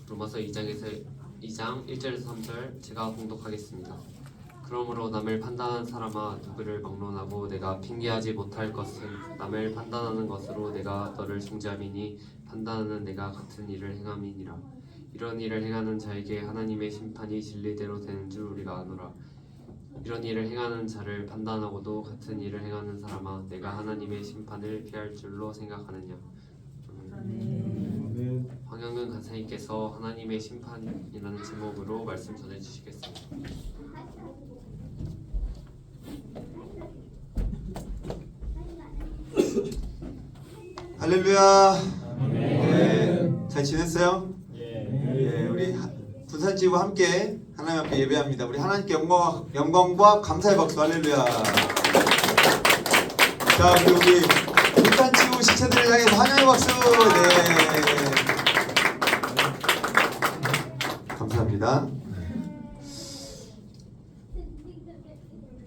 로마서 2장 1절에서 3절 제가 봉독하겠습니다. 그러므로 남을 판단하는 사람아 누구를 막론하고 내가 핑계하지 못할 것은 남을 판단하는 것으로 내가 너를 징계함이니 판단하는 내가 같은 일을 행함이니라. 이런 일을 행하는 자에게 하나님의 심판이 진리대로 되는 줄 우리가 아노라. 이런 일을 행하는 자를 판단하고도 같은 일을 행하는 사람아 내가 하나님의 심판을 피할 줄로 생각하느냐. 황영근 간사님께서 하나님의 심판이라는 제목으로 말씀 전해주시겠습니다. 할렐루야. 네, 잘 지냈어요? 예, 우리 군산지구와 함께 하나님 앞에 예배합니다. 우리 하나님께 영광과 감사의 박수. 할렐루야. 자, 우리 군산지구 시체들을 향해서 환영의 박수. 네, 감사합니다.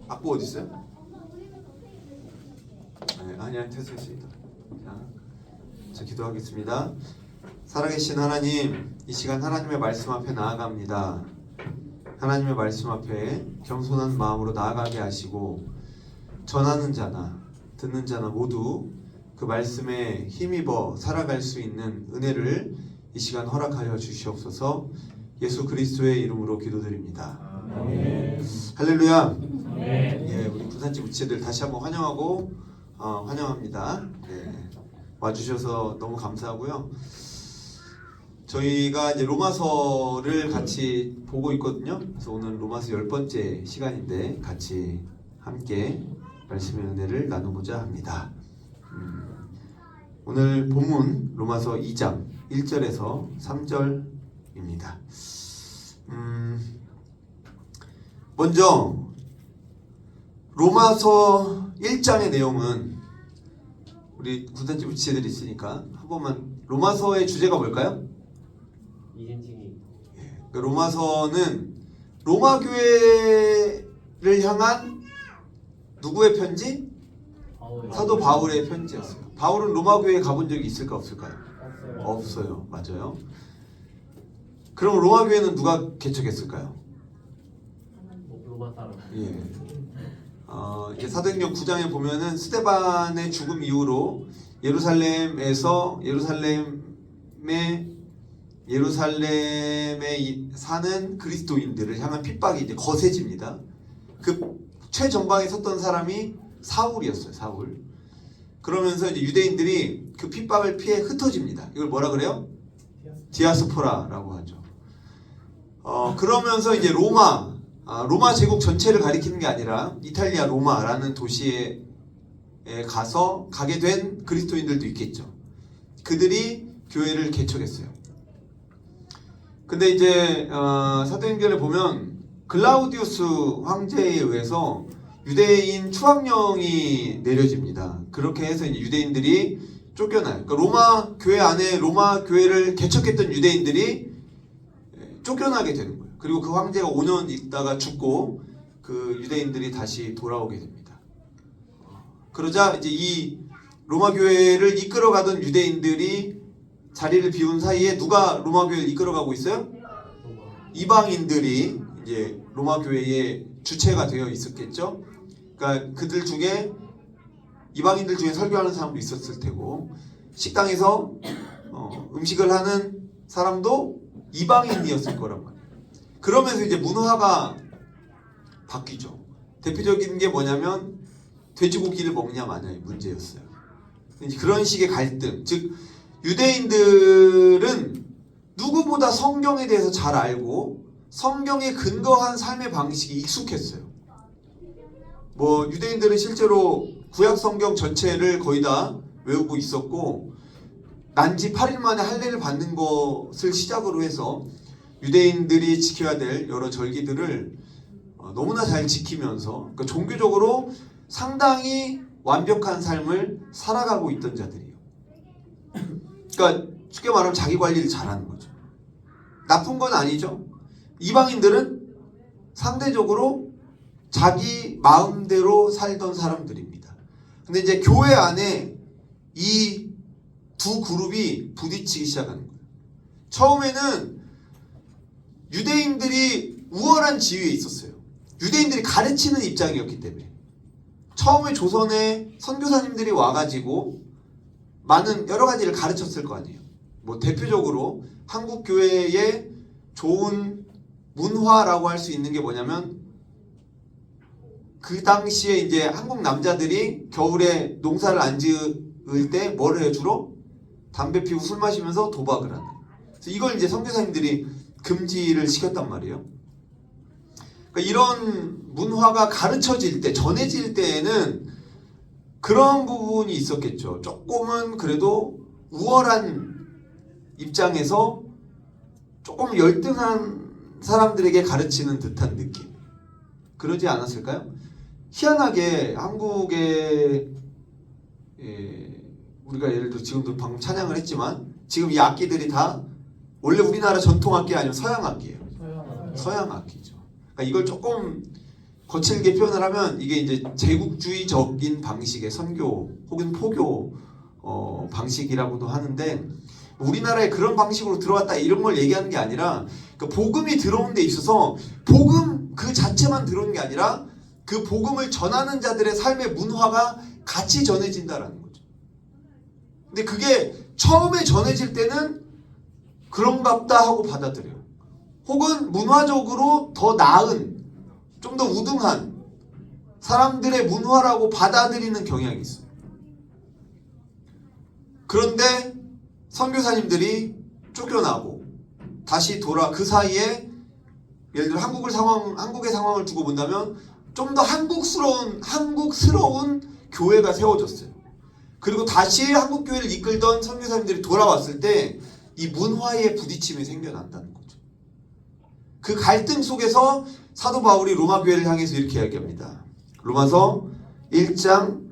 악보 어디 있어요? 네, 아니야, 됐습니다. 자, 기도하겠습니다. 살아계신 하나님, 이 시간 하나님의 말씀 앞에 나아갑니다. 하나님의 말씀 앞에 겸손한 마음으로 나아가게 하시고 전하는 자나 듣는 자나 모두 그 말씀에 힘입어 살아갈 수 있는 은혜를 이 시간 허락하여 주시옵소서. 예수 그리스도의 이름으로 기도드립니다. 아멘. 할렐루야. 아멘. 예, 우리 군산지 우체들 다시 한번 환영하고 환영합니다. 네, 와주셔서 너무 감사하고요. 저희가 이제 로마서를 같이 보고 있거든요. 그래서 오늘 로마서 10번째 시간인데 같이 함께 말씀의 은혜를 나누고자 합니다. 오늘 본문 로마서 2장 1절에서 3절입니다. 먼저 로마서 1장의 내용은 우리 군산지 우치들이 있으니까 한 번만 로마서의 주제가 뭘까요? 이행징이. 그 로마서는 로마 교회를 향한 누구의 편지? 사도 바울의 편지였어요. 바울은 로마 교회에 가본 적이 있을까 없을까요? 없어요. 맞아요. 그럼 로마 교회는 누가 개척했을까요? 로마 사람. 예. 이제 사도행전 9장에 보면은 스데반의 죽음 이후로 예루살렘에 사는 그리스도인들을 향한 핍박이 이제 거세집니다. 그 최전방에 섰던 사람이 사울이었어요. 사울. 그러면서 이제 유대인들이 그 핍박을 피해 흩어집니다. 이걸 뭐라 그래요? 디아스포라라고 하죠. 그러면서 이제 로마 제국 전체를 가리키는 게 아니라 이탈리아 로마라는 도시에 가게 된 그리스도인들도 있겠죠. 그들이 교회를 개척했어요. 근데 이제 사도행전을 보면 글라우디우스 황제에 의해서 유대인 추방령이 내려집니다. 그렇게 해서 이제 유대인들이 쫓겨나요. 그러니까 로마 교회 안에 로마 교회를 개척했던 유대인들이 쫓겨나게 되는 거예요. 그리고 그 황제가 5년 있다가 죽고 그 유대인들이 다시 돌아오게 됩니다. 그러자 이제 이 로마 교회를 이끌어가던 유대인들이 자리를 비운 사이에 누가 로마 교회를 이끌어가고 있어요? 이방인들이 이제 로마 교회의 주체가 되어 있었겠죠. 그러니까 그들 중에 이방인들 중에 설교하는 사람도 있었을 테고 식당에서 음식을 하는 사람도 이방인이었을 거란 말이에요. 그러면서 이제 문화가 바뀌죠. 대표적인 게 뭐냐면 돼지고기를 먹냐 마냐의 문제였어요. 그런 식의 갈등, 즉 유대인들은 누구보다 성경에 대해서 잘 알고 성경에 근거한 삶의 방식이 익숙했어요. 뭐 유대인들은 실제로 구약 성경 전체를 거의 다 외우고 있었고 난지 8일 만에 할례를 받는 것을 시작으로 해서 유대인들이 지켜야 될 여러 절기들을 너무나 잘 지키면서 그러니까 종교적으로 상당히 완벽한 삶을 살아가고 있던 자들이에요. 그러니까 쉽게 말하면 자기 관리를 잘하는 거죠. 나쁜 건 아니죠. 이방인들은 상대적으로 자기 마음대로 살던 사람들입니다. 근데 이제 교회 안에 이 두 그룹이 부딪히기 시작하는 거예요. 처음에는 유대인들이 우월한 지위에 있었어요. 유대인들이 가르치는 입장이었기 때문에. 처음에 조선에 선교사님들이 와가지고 많은 여러 가지를 가르쳤을 거 아니에요. 뭐 대표적으로 한국 교회의 좋은 문화라고 할 수 있는 게 뭐냐면, 그 당시에 이제 한국 남자들이 겨울에 농사를 안 지을 때 뭘 해요? 주로 담배 피우고 술 마시면서 도박을 하는. 그래서 이걸 이제 선교사님들이 금지를 시켰단 말이에요. 그러니까 이런 문화가 가르쳐질 때, 전해질 때에는 그런 부분이 있었겠죠. 조금은 그래도 우월한 입장에서 조금 열등한 사람들에게 가르치는 듯한 느낌. 그러지 않았을까요? 희한하게 한국의 우리가 예를 들어 지금도 방금 찬양을 했지만 지금 이 악기들이 다 원래 우리나라 전통 악기 아니면 서양 악기예요. 서양 악기죠. 그러니까 이걸 조금 거칠게 표현을 하면 이게 이제 제국주의적인 방식의 선교 혹은 포교 방식이라고도 하는데, 우리나라에 그런 방식으로 들어왔다 이런 걸 얘기하는 게 아니라, 그 복음이 들어온 데 있어서 복음 그 자체만 들어오는 게 아니라 그 복음을 전하는 자들의 삶의 문화가 같이 전해진다라는 거죠. 근데 그게 처음에 전해질 때는 그런갑다 하고 받아들여요. 혹은 문화적으로 더 나은, 좀 더 우등한 사람들의 문화라고 받아들이는 경향이 있어요. 그런데 선교사님들이 쫓겨나고 다시 그 사이에 예를 들어 한국의 상황을 두고 본다면 좀 더 한국스러운 교회가 세워졌어요. 그리고 다시 한국 교회를 이끌던 선교사님들이 돌아왔을 때 이 문화의 부딪힘이 생겨난다는 거죠. 그 갈등 속에서 사도 바울이 로마 교회를 향해서 이렇게 이야기합니다. 로마서 1장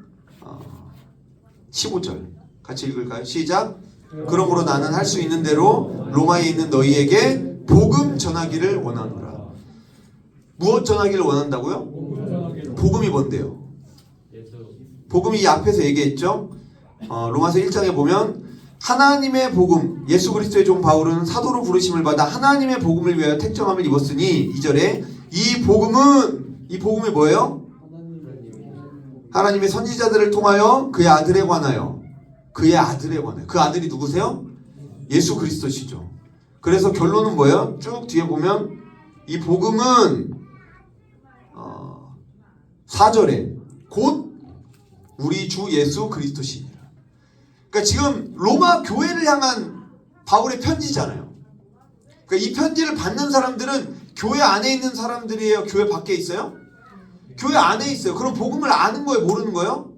15절 같이 읽을까요? 시작. 그러므로 나는 할 수 있는 대로 로마에 있는 너희에게 복음 전하기를 원하노라. 무엇 전하기를 원한다고요? 복음이 뭔데요? 복음이 이 앞에서 얘기했죠. 로마서 1장에 보면 하나님의 복음, 예수 그리스도의 종 바울은 사도로 부르심을 받아 하나님의 복음을 위하여 택정함을 입었으니, 2절에 이 복음이 뭐예요? 하나님의 선지자들을 통하여 그의 아들에 관하여. 그 아들이 누구세요? 예수 그리스도시죠. 그래서 결론은 뭐예요? 쭉 뒤에 보면 이 복음은 4절에 곧 우리 주 예수 그리스도시니라. 그러니까 지금 로마 교회를 향한 바울의 편지잖아요. 그러니까 이 편지를 받는 사람들은 교회 안에 있는 사람들이에요? 교회 밖에 있어요? 교회 안에 있어요. 그럼 복음을 아는 거예요? 모르는 거예요?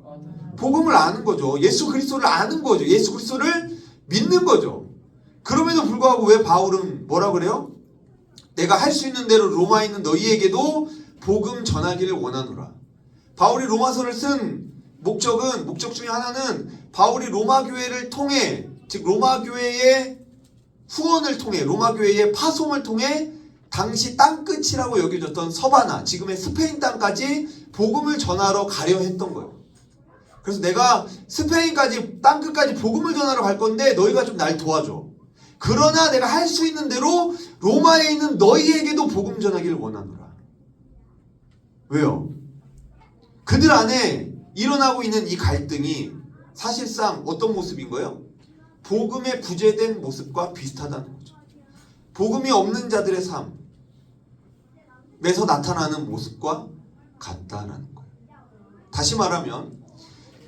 복음을 아는 거죠. 예수 그리스도를 아는 거죠. 예수 그리스도를 믿는 거죠. 그럼에도 불구하고 왜 바울은 뭐라 그래요? 내가 할 수 있는 대로 로마에 있는 너희에게도 복음 전하기를 원하노라. 바울이 로마서를 쓴 목적 중에 하나는 바울이 로마 교회를 통해, 즉 로마 교회의 후원을 통해, 로마 교회의 파송을 통해 당시 땅끝이라고 여겨졌던 서바나, 지금의 스페인 땅까지 복음을 전하러 가려 했던 거예요. 그래서 내가 스페인까지, 땅끝까지 복음을 전하러 갈 건데 너희가 좀 날 도와줘. 그러나 내가 할 수 있는 대로 로마에 있는 너희에게도 복음 전하기를 원하노라. 왜요? 그들 안에 일어나고 있는 이 갈등이 사실상 어떤 모습인 거예요? 복음의 부재된 모습과 비슷하다는 거죠. 복음이 없는 자들의 삶에서 나타나는 모습과 같다라는 거예요. 다시 말하면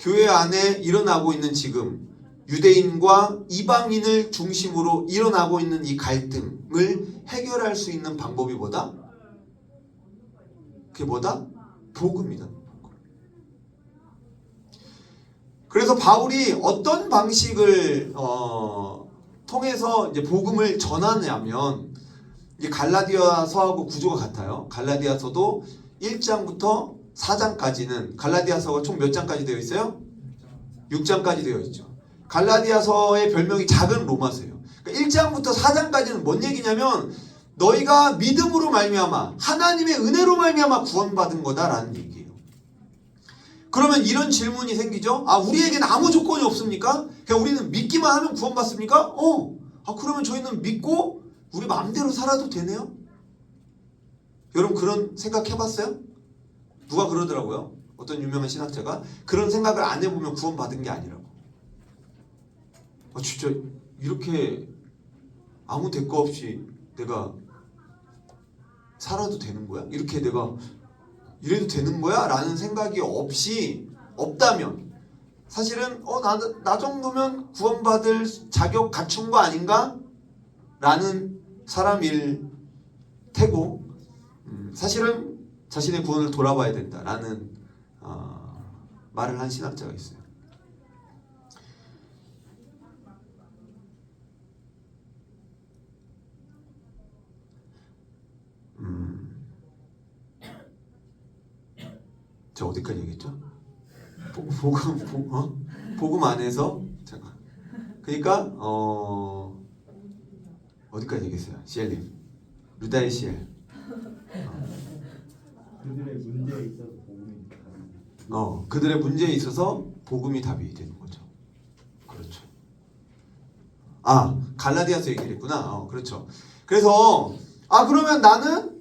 교회 안에 일어나고 있는 지금 유대인과 이방인을 중심으로 일어나고 있는 이 갈등을 해결할 수 있는 방법이 뭐다? 그게 뭐다? 복음이다. 그래서 바울이 어떤 방식을 통해서 이제 복음을 전하냐면, 이제 갈라디아서하고 구조가 같아요. 갈라디아서도 1장부터 4장까지는, 갈라디아서가 총 몇 장까지 되어 있어요? 6장까지 되어 있죠. 갈라디아서의 별명이 작은 로마서예요. 그러니까 1장부터 4장까지는 뭔 얘기냐면 너희가 믿음으로 말미암아, 하나님의 은혜로 말미암아 구원받은 거다라는 얘기예요. 그러면 이런 질문이 생기죠. 우리에게는 아무 조건이 없습니까? 그냥 우리는 믿기만 하면 구원받습니까? 그러면 저희는 믿고 우리 마음대로 살아도 되네요? 여러분 그런 생각 해봤어요? 누가 그러더라고요. 어떤 유명한 신학자가 그런 생각을 안 해보면 구원받은 게 아니라고. 진짜 이렇게 아무 대가 없이 내가 살아도 되는 거야? 이렇게 내가 이래도 되는 거야? 라는 생각이 없다면 사실은 나 정도면 구원받을 자격 갖춘 거 아닌가? 라는 사람일 테고 사실은 자신의 구원을 돌아봐야 된다라는 말을 한 신학자가 있어요. 저 어디까지 얘기했죠? 복음 안에서 잠깐. 그러니까 어디까지 얘기했어요? 시엘님, 루다의 시엘. 그들의 문제에 있어서 복음이 그들의 문제에 있어서 복음이 답이 되는 거죠. 그렇죠. 갈라디아서 얘기를 했구나. 그렇죠. 그래서 그러면 나는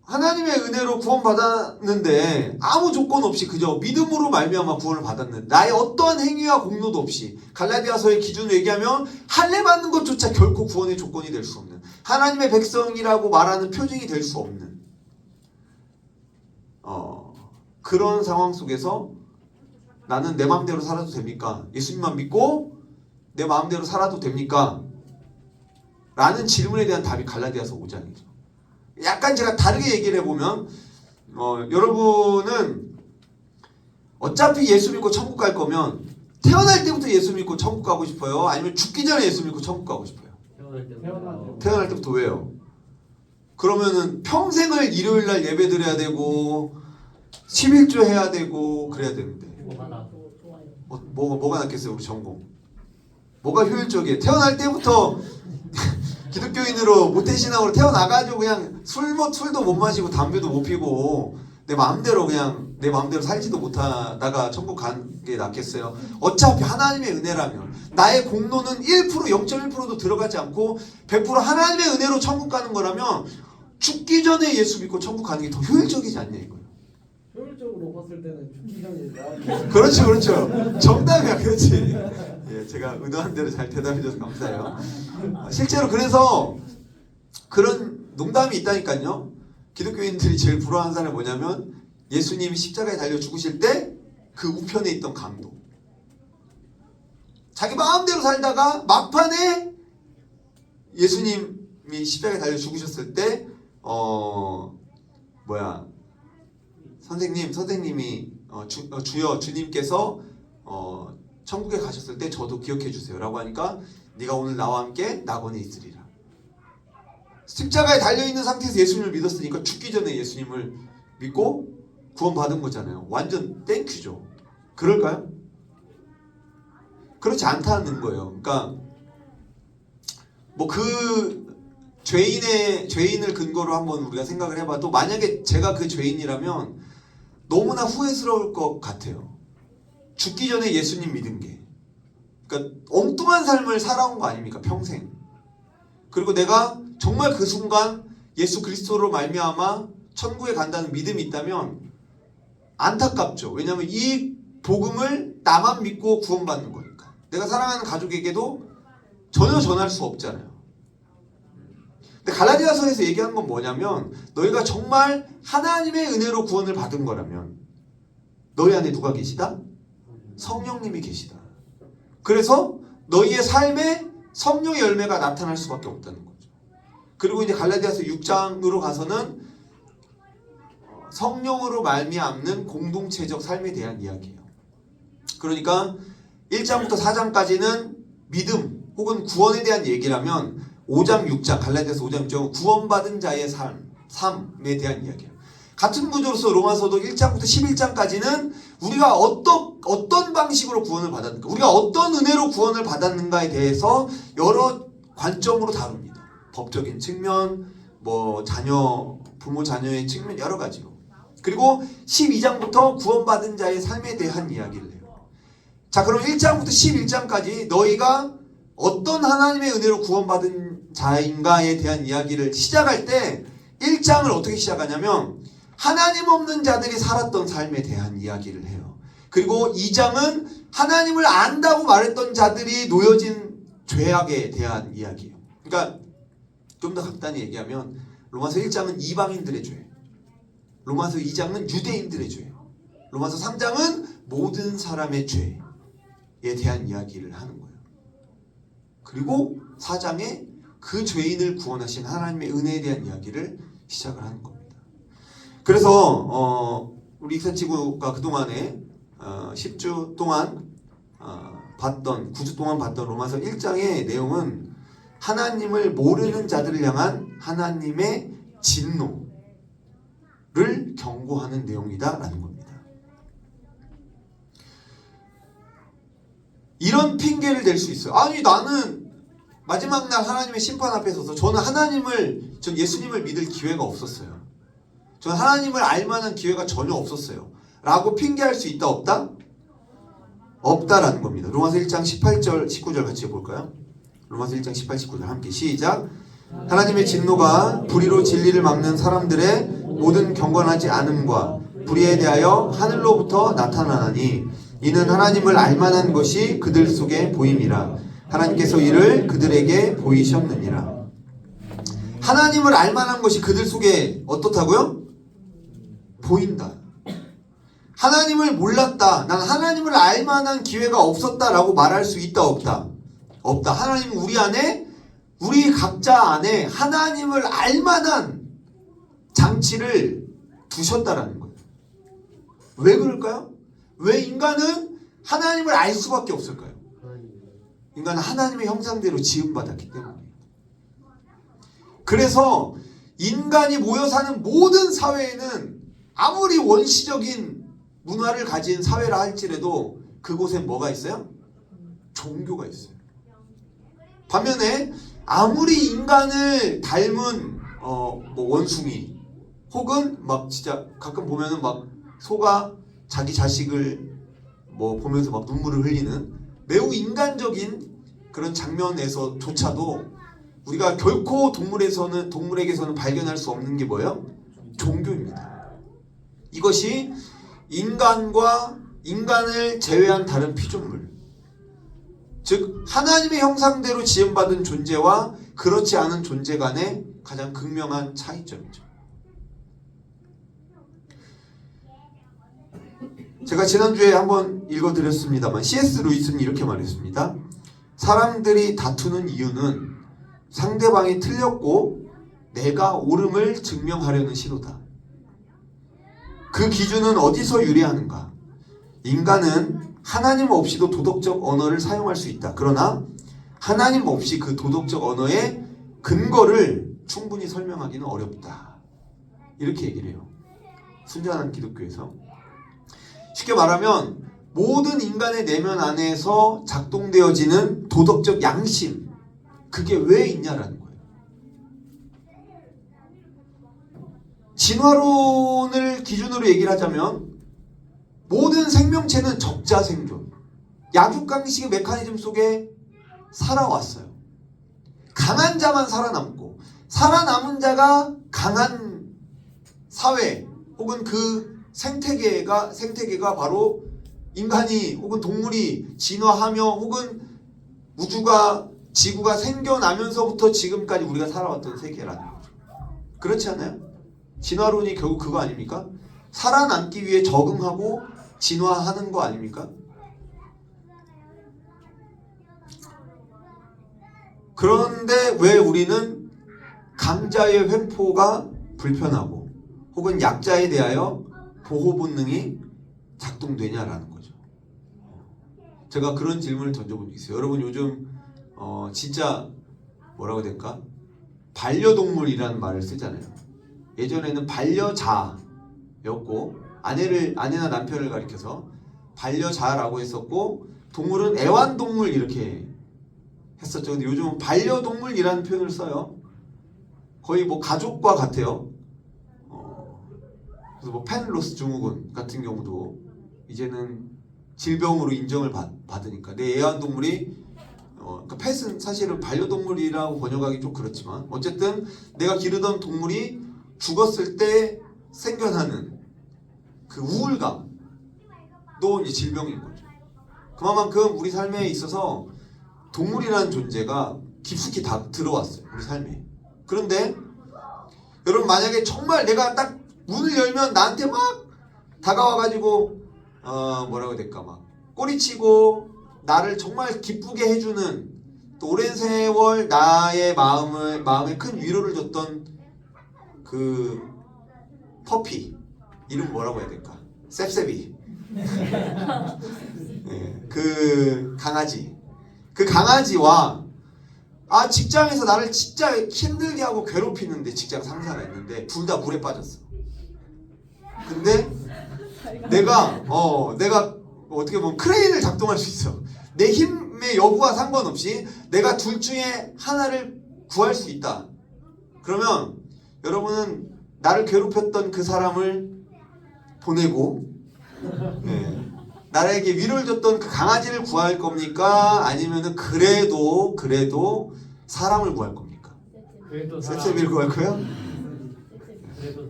하나님의 은혜로 구원받았는데 아무 조건 없이 그저 믿음으로 말미암아 구원을 받았는데 나의 어떠한 행위와 공로도 없이 갈라디아서의 기준으로 얘기하면 할례 받는 것조차 결코 구원의 조건이 될 수 없는 하나님의 백성이라고 말하는 표징이 될 수 없는 그런 상황 속에서 나는 내 마음대로 살아도 됩니까? 예수님만 믿고 내 마음대로 살아도 됩니까? 라는 질문에 대한 답이 갈라디아서 5장이죠. 약간 제가 다르게 얘기를 해보면 여러분은 어차피 예수 믿고 천국 갈 거면 태어날 때부터 예수 믿고 천국 가고 싶어요? 아니면 죽기 전에 예수 믿고 천국 가고 싶어요? 태어날 때부터. 왜요? 그러면은 평생을 일요일 날 예배 드려야 되고 11조 해야 되고 그래야 되는데 뭐가 낫겠어요? 우리 전공 뭐가 효율적이에요? 태어날 때부터 기독교인으로 모태신앙으로 태어나가지고 그냥 술도 못 마시고 담배도 못 피고 내 마음대로 살지도 못하다가 천국 가는 게 낫겠어요? 어차피 하나님의 은혜라면 나의 공로는 1% 0.1%도 들어가지 않고 100% 하나님의 은혜로 천국 가는 거라면 죽기 전에 예수 믿고 천국 가는 게 더 효율적이지 않냐 이거예요. 효율적으로 봤을 때는 죽기 전에 그렇죠. 정답이야. 그렇지. 예, 제가 의도한 대로 잘 대답해줘서 감사해요. 실제로 그래서 그런 농담이 있다니까요. 기독교인들이 제일 부러워하는 사람이 뭐냐면 예수님이 십자가에 달려 죽으실 때 그 우편에 있던 강도. 자기 마음대로 살다가 막판에 예수님이 십자가에 달려 죽으셨을 때 선생님이 주님께서 천국에 가셨을 때 저도 기억해 주세요 라고 하니까 네가 오늘 나와 함께 낙원에 있으리라. 십자가에 달려있는 상태에서 예수님을 믿었으니까 죽기 전에 예수님을 믿고 구원받은 거잖아요. 완전 땡큐죠. 그럴까요? 그렇지 않다는 거예요. 그러니까 그 죄인을 근거로 한번 우리가 생각을 해봐도 만약에 제가 그 죄인이라면 너무나 후회스러울 것 같아요. 죽기 전에 예수님 믿은 게. 그러니까 엉뚱한 삶을 살아온 거 아닙니까? 평생. 그리고 내가 정말 그 순간 예수 그리스도로 말미암아 천국에 간다는 믿음이 있다면 안타깝죠. 왜냐하면 이 복음을 나만 믿고 구원받는 거니까. 내가 사랑하는 가족에게도 전혀 전할 수 없잖아요. 근데 갈라디아서에서 얘기한 건 뭐냐면 너희가 정말 하나님의 은혜로 구원을 받은 거라면 너희 안에 누가 계시다? 성령님이 계시다. 그래서 너희의 삶에 성령의 열매가 나타날 수밖에 없다는 거죠. 그리고 이제 갈라디아서 6장으로 가서는 성령으로 말미암는 공동체적 삶에 대한 이야기예요. 그러니까 1장부터 4장까지는 믿음 혹은 구원에 대한 얘기라면 5장, 6장, 갈라디아서 5장, 6장은 구원받은 자의 삶에 대한 이야기예요. 같은 구조로서 로마서도 1장부터 11장까지는 우리가 어떤 방식으로 구원을 받았는가, 우리가 어떤 은혜로 구원을 받았는가에 대해서 여러 관점으로 다룹니다. 법적인 측면, 부모 자녀의 측면 여러 가지로. 그리고 12장부터 구원받은 자의 삶에 대한 이야기를 해요. 자, 그럼 1장부터 11장까지 너희가 어떤 하나님의 은혜로 구원받은 자인가에 대한 이야기를 시작할 때 1장을 어떻게 시작하냐면 하나님 없는 자들이 살았던 삶에 대한 이야기를 해요. 그리고 2장은 하나님을 안다고 말했던 자들이 놓여진 죄악에 대한 이야기예요. 그러니까 좀 더 간단히 얘기하면 로마서 1장은 이방인들의 죄, 로마서 2장은 유대인들의 죄, 로마서 3장은 모든 사람의 죄에 대한 이야기를 하는 거예요. 그리고 4장에 그 죄인을 구원하신 하나님의 은혜에 대한 이야기를 시작을 하는 겁니다. 그래서 우리 익산지구가 그동안에 10주 동안 9주 동안 봤던 로마서 1장의 내용은 하나님을 모르는 자들을 향한 하나님의 진노를 경고하는 내용이다라는 겁니다. 이런 핑계를 댈 수 있어요. 아니 나는 마지막 날 하나님의 심판 앞에 서서 전 예수님을 믿을 기회가 없었어요. 전 하나님을 알만한 기회가 전혀 없었어요. 라고 핑계할 수 있다 없다? 없다라는 겁니다. 로마서 1장 18절 19절 같이 볼까요? 로마서 1장 18, 19절 함께 시작. 하나님의 진노가 불의로 진리를 막는 사람들의 모든 경건하지 않음과 불의에 대하여 하늘로부터 나타나나니 이는 하나님을 알만한 것이 그들 속에 보임이라. 하나님께서 이를 그들에게 보이셨느니라. 하나님을 알만한 것이 그들 속에 어떻다고요? 보인다. 하나님을 몰랐다. 난 하나님을 알만한 기회가 없었다라고 말할 수 있다 없다? 없다. 하나님은 우리 안에, 우리 각자 안에 하나님을 알만한 장치를 두셨다라는 거예요. 왜 그럴까요? 왜 인간은 하나님을 알 수밖에 없을까요? 인간은 하나님의 형상대로 지음받았기 때문이에요. 그래서 인간이 모여 사는 모든 사회에는 아무리 원시적인 문화를 가진 사회라 할지라도 그곳엔 뭐가 있어요? 종교가 있어요. 반면에 아무리 인간을 닮은 원숭이 혹은 막 진짜 가끔 보면은 막 소가 자기 자식을 보면서 막 눈물을 흘리는 매우 인간적인 그런 장면에서조차도 우리가 결코 동물에게서는 발견할 수 없는 게 뭐예요? 종교입니다. 이것이 인간과 인간을 제외한 다른 피조물, 즉 하나님의 형상대로 지음받은 존재와 그렇지 않은 존재 간의 가장 극명한 차이점이죠. 제가 지난주에 한번 읽어드렸습니다만 C.S. 루이스는 이렇게 말했습니다. 사람들이 다투는 이유는 상대방이 틀렸고 내가 옳음을 증명하려는 시도다. 그 기준은 어디서 유래하는가? 인간은 하나님 없이도 도덕적 언어를 사용할 수 있다. 그러나 하나님 없이 그 도덕적 언어의 근거를 충분히 설명하기는 어렵다. 이렇게 얘기를 해요. 순전한 기독교에서. 쉽게 말하면 모든 인간의 내면 안에서 작동되어지는 도덕적 양심, 그게 왜 있냐라는 거예요. 진화론을 기준으로 얘기를 하자면 모든 생명체는 적자생존, 약육강식의 메커니즘 속에 살아왔어요. 강한 자만 살아남고 살아남은 자가 강한 사회 혹은 그 생태계가 바로 인간이 혹은 동물이 진화하며 혹은 우주가 지구가 생겨나면서부터 지금까지 우리가 살아왔던 세계라는 거죠. 그렇지 않아요? 진화론이 결국 그거 아닙니까? 살아남기 위해 적응하고 진화하는 거 아닙니까? 그런데 왜 우리는 강자의 횡포가 불편하고 혹은 약자에 대하여 보호 본능이 작동되냐라는 거죠. 제가 그런 질문을 던져본 적이 있어요. 여러분 요즘 진짜 뭐라고 해야 될까? 반려동물이라는 말을 쓰잖아요. 예전에는 반려자였고 아내나 남편을 가리켜서 반려자라고 했었고 동물은 애완동물 이렇게 했었죠. 근데 요즘은 반려동물이라는 표현을 써요. 거의 가족과 같아요. 그래서 펜로스 증후군 같은 경우도 이제는 질병으로 인정을 받으니까 내 애완동물이 그러니까 펫은 사실은 반려동물이라고 번역하기 좀 그렇지만 어쨌든 내가 기르던 동물이 죽었을 때 생겨나는 그 우울감도 이제 질병인 거죠. 그만큼 우리 삶에 있어서 동물이라는 존재가 깊숙이 다 들어왔어요. 우리 삶에. 그런데 여러분 만약에 정말 내가 딱 문을 열면 나한테 막 다가와가지고 뭐라고 해야 될까 막 꼬리치고 나를 정말 기쁘게 해주는 또 오랜 세월 나의 마음에 큰 위로를 줬던 그 퍼피 이름 뭐라고 해야 될까? 셉셉이. 네, 그 강아지와 직장에서 나를 진짜 힘들게 하고 괴롭히는데 직장 상사가 있는데 둘 다 물에 빠졌어. 근데 내가 어떻게 보면 크레인을 작동할 수 있어. 내 힘의 여부와 상관없이 내가 둘 중에 하나를 구할 수 있다. 그러면 여러분은 나를 괴롭혔던 그 사람을 보내고 나에게 위로를 줬던 그 강아지를 구할 겁니까? 아니면은 그래도 사람을 구할 겁니까? 그래도 셉셉이를 구할 거예요?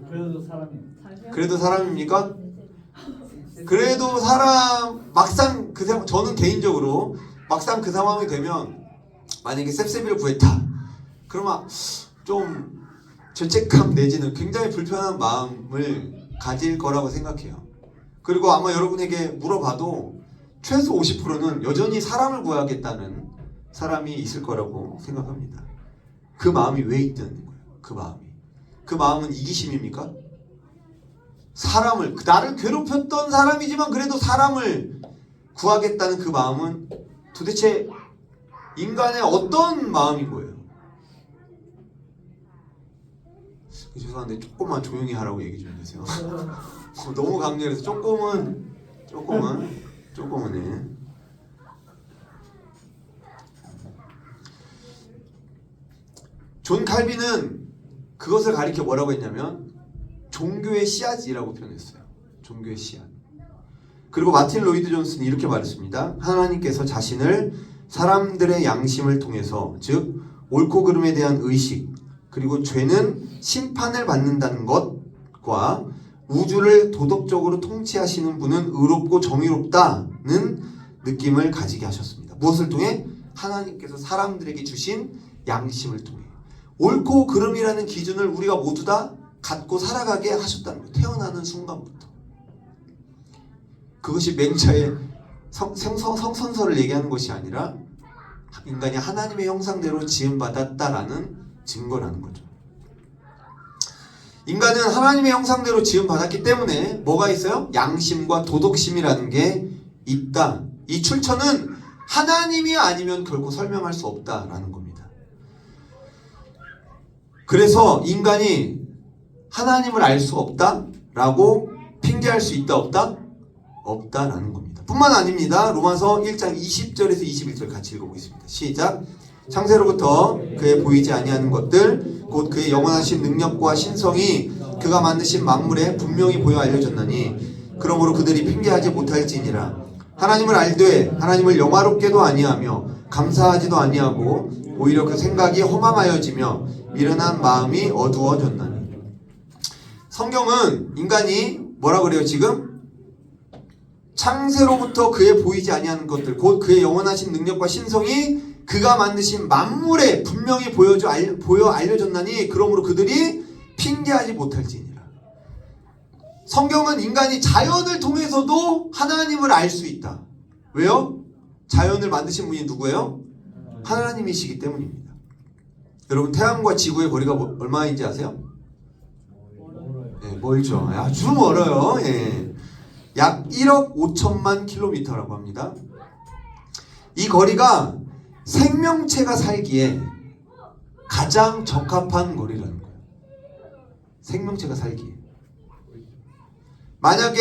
그래도 사람이. 그래도 사람입니까? 그래도 사람 막상 저는 개인적으로 막상 그 상황이 되면 만약에 셉셉이를 구했다. 그러면 좀 죄책감 내지는 굉장히 불편한 마음을 가질 거라고 생각해요. 그리고 아마 여러분에게 물어봐도 최소 50%는 여전히 사람을 구하겠다는 사람이 있을 거라고 생각합니다. 그 마음이 왜 있다는 거예요? 그 마음은 이기심입니까? 나를 괴롭혔던 사람이지만 그래도 사람을 구하겠다는 그 마음은 도대체 인간의 어떤 마음인 거예요? 죄송한데 조금만 조용히 하라고 얘기 좀 해주세요. 너무 강렬해서 조금은 존 칼빈은 그것을 가리켜 뭐라고 했냐면 종교의 씨앗이라고 표현했어요. 종교의 씨앗. 그리고 마틴 로이드 존슨이 이렇게 말했습니다. 하나님께서 자신을 사람들의 양심을 통해서 즉 옳고 그름에 대한 의식 그리고 죄는 심판을 받는다는 것과 우주를 도덕적으로 통치하시는 분은 의롭고 정의롭다는 느낌을 가지게 하셨습니다. 무엇을 통해? 하나님께서 사람들에게 주신 양심을 통해 옳고 그름이라는 기준을 우리가 모두 다 갖고 살아가게 하셨다는 거예요. 태어나는 순간부터. 그것이 맹자의 성선설을 얘기하는 것이 아니라 인간이 하나님의 형상대로 지음받았다라는 증거라는 거죠. 인간은 하나님의 형상대로 지음받았기 때문에 뭐가 있어요? 양심과 도덕심이라는 게 있다. 이 출처는 하나님이 아니면 결코 설명할 수 없다라는 겁니다. 그래서 인간이 하나님을 알 수 없다라고 핑계할 수 있다 없다? 없다라는 겁니다. 뿐만 아닙니다. 로마서 1장 20절에서 21절 같이 읽어보겠습니다. 시작. 창세로부터 그의 보이지 아니하는 것들 곧 그의 영원하신 능력과 신성이 그가 만드신 만물에 분명히 보여 알려졌나니 그러므로 그들이 핑계하지 못할지니라. 하나님을 알되 하나님을 영화롭게도 아니하며 감사하지도 아니하고 오히려 그 생각이 허망하여지며 미련한 마음이 어두워졌나니. 성경은 인간이 뭐라 그래요 지금? 창세로부터 그의 보이지 아니하는 것들 곧 그의 영원하신 능력과 신성이 그가 만드신 만물에 분명히 보여 알려졌나니 그러므로 그들이 핑계하지 못할지니라. 성경은 인간이 자연을 통해서도 하나님을 알 수 있다. 왜요? 자연을 만드신 분이 누구예요? 하나님이시기 때문입니다. 여러분 태양과 지구의 거리가 얼마인지 아세요? 네, 멀죠. 아주 멀어요. 예. 약 1억 5천만 킬로미터라고 합니다. 이 거리가 생명체가 살기에 가장 적합한 거리라는 거예요. 생명체가 살기에. 만약에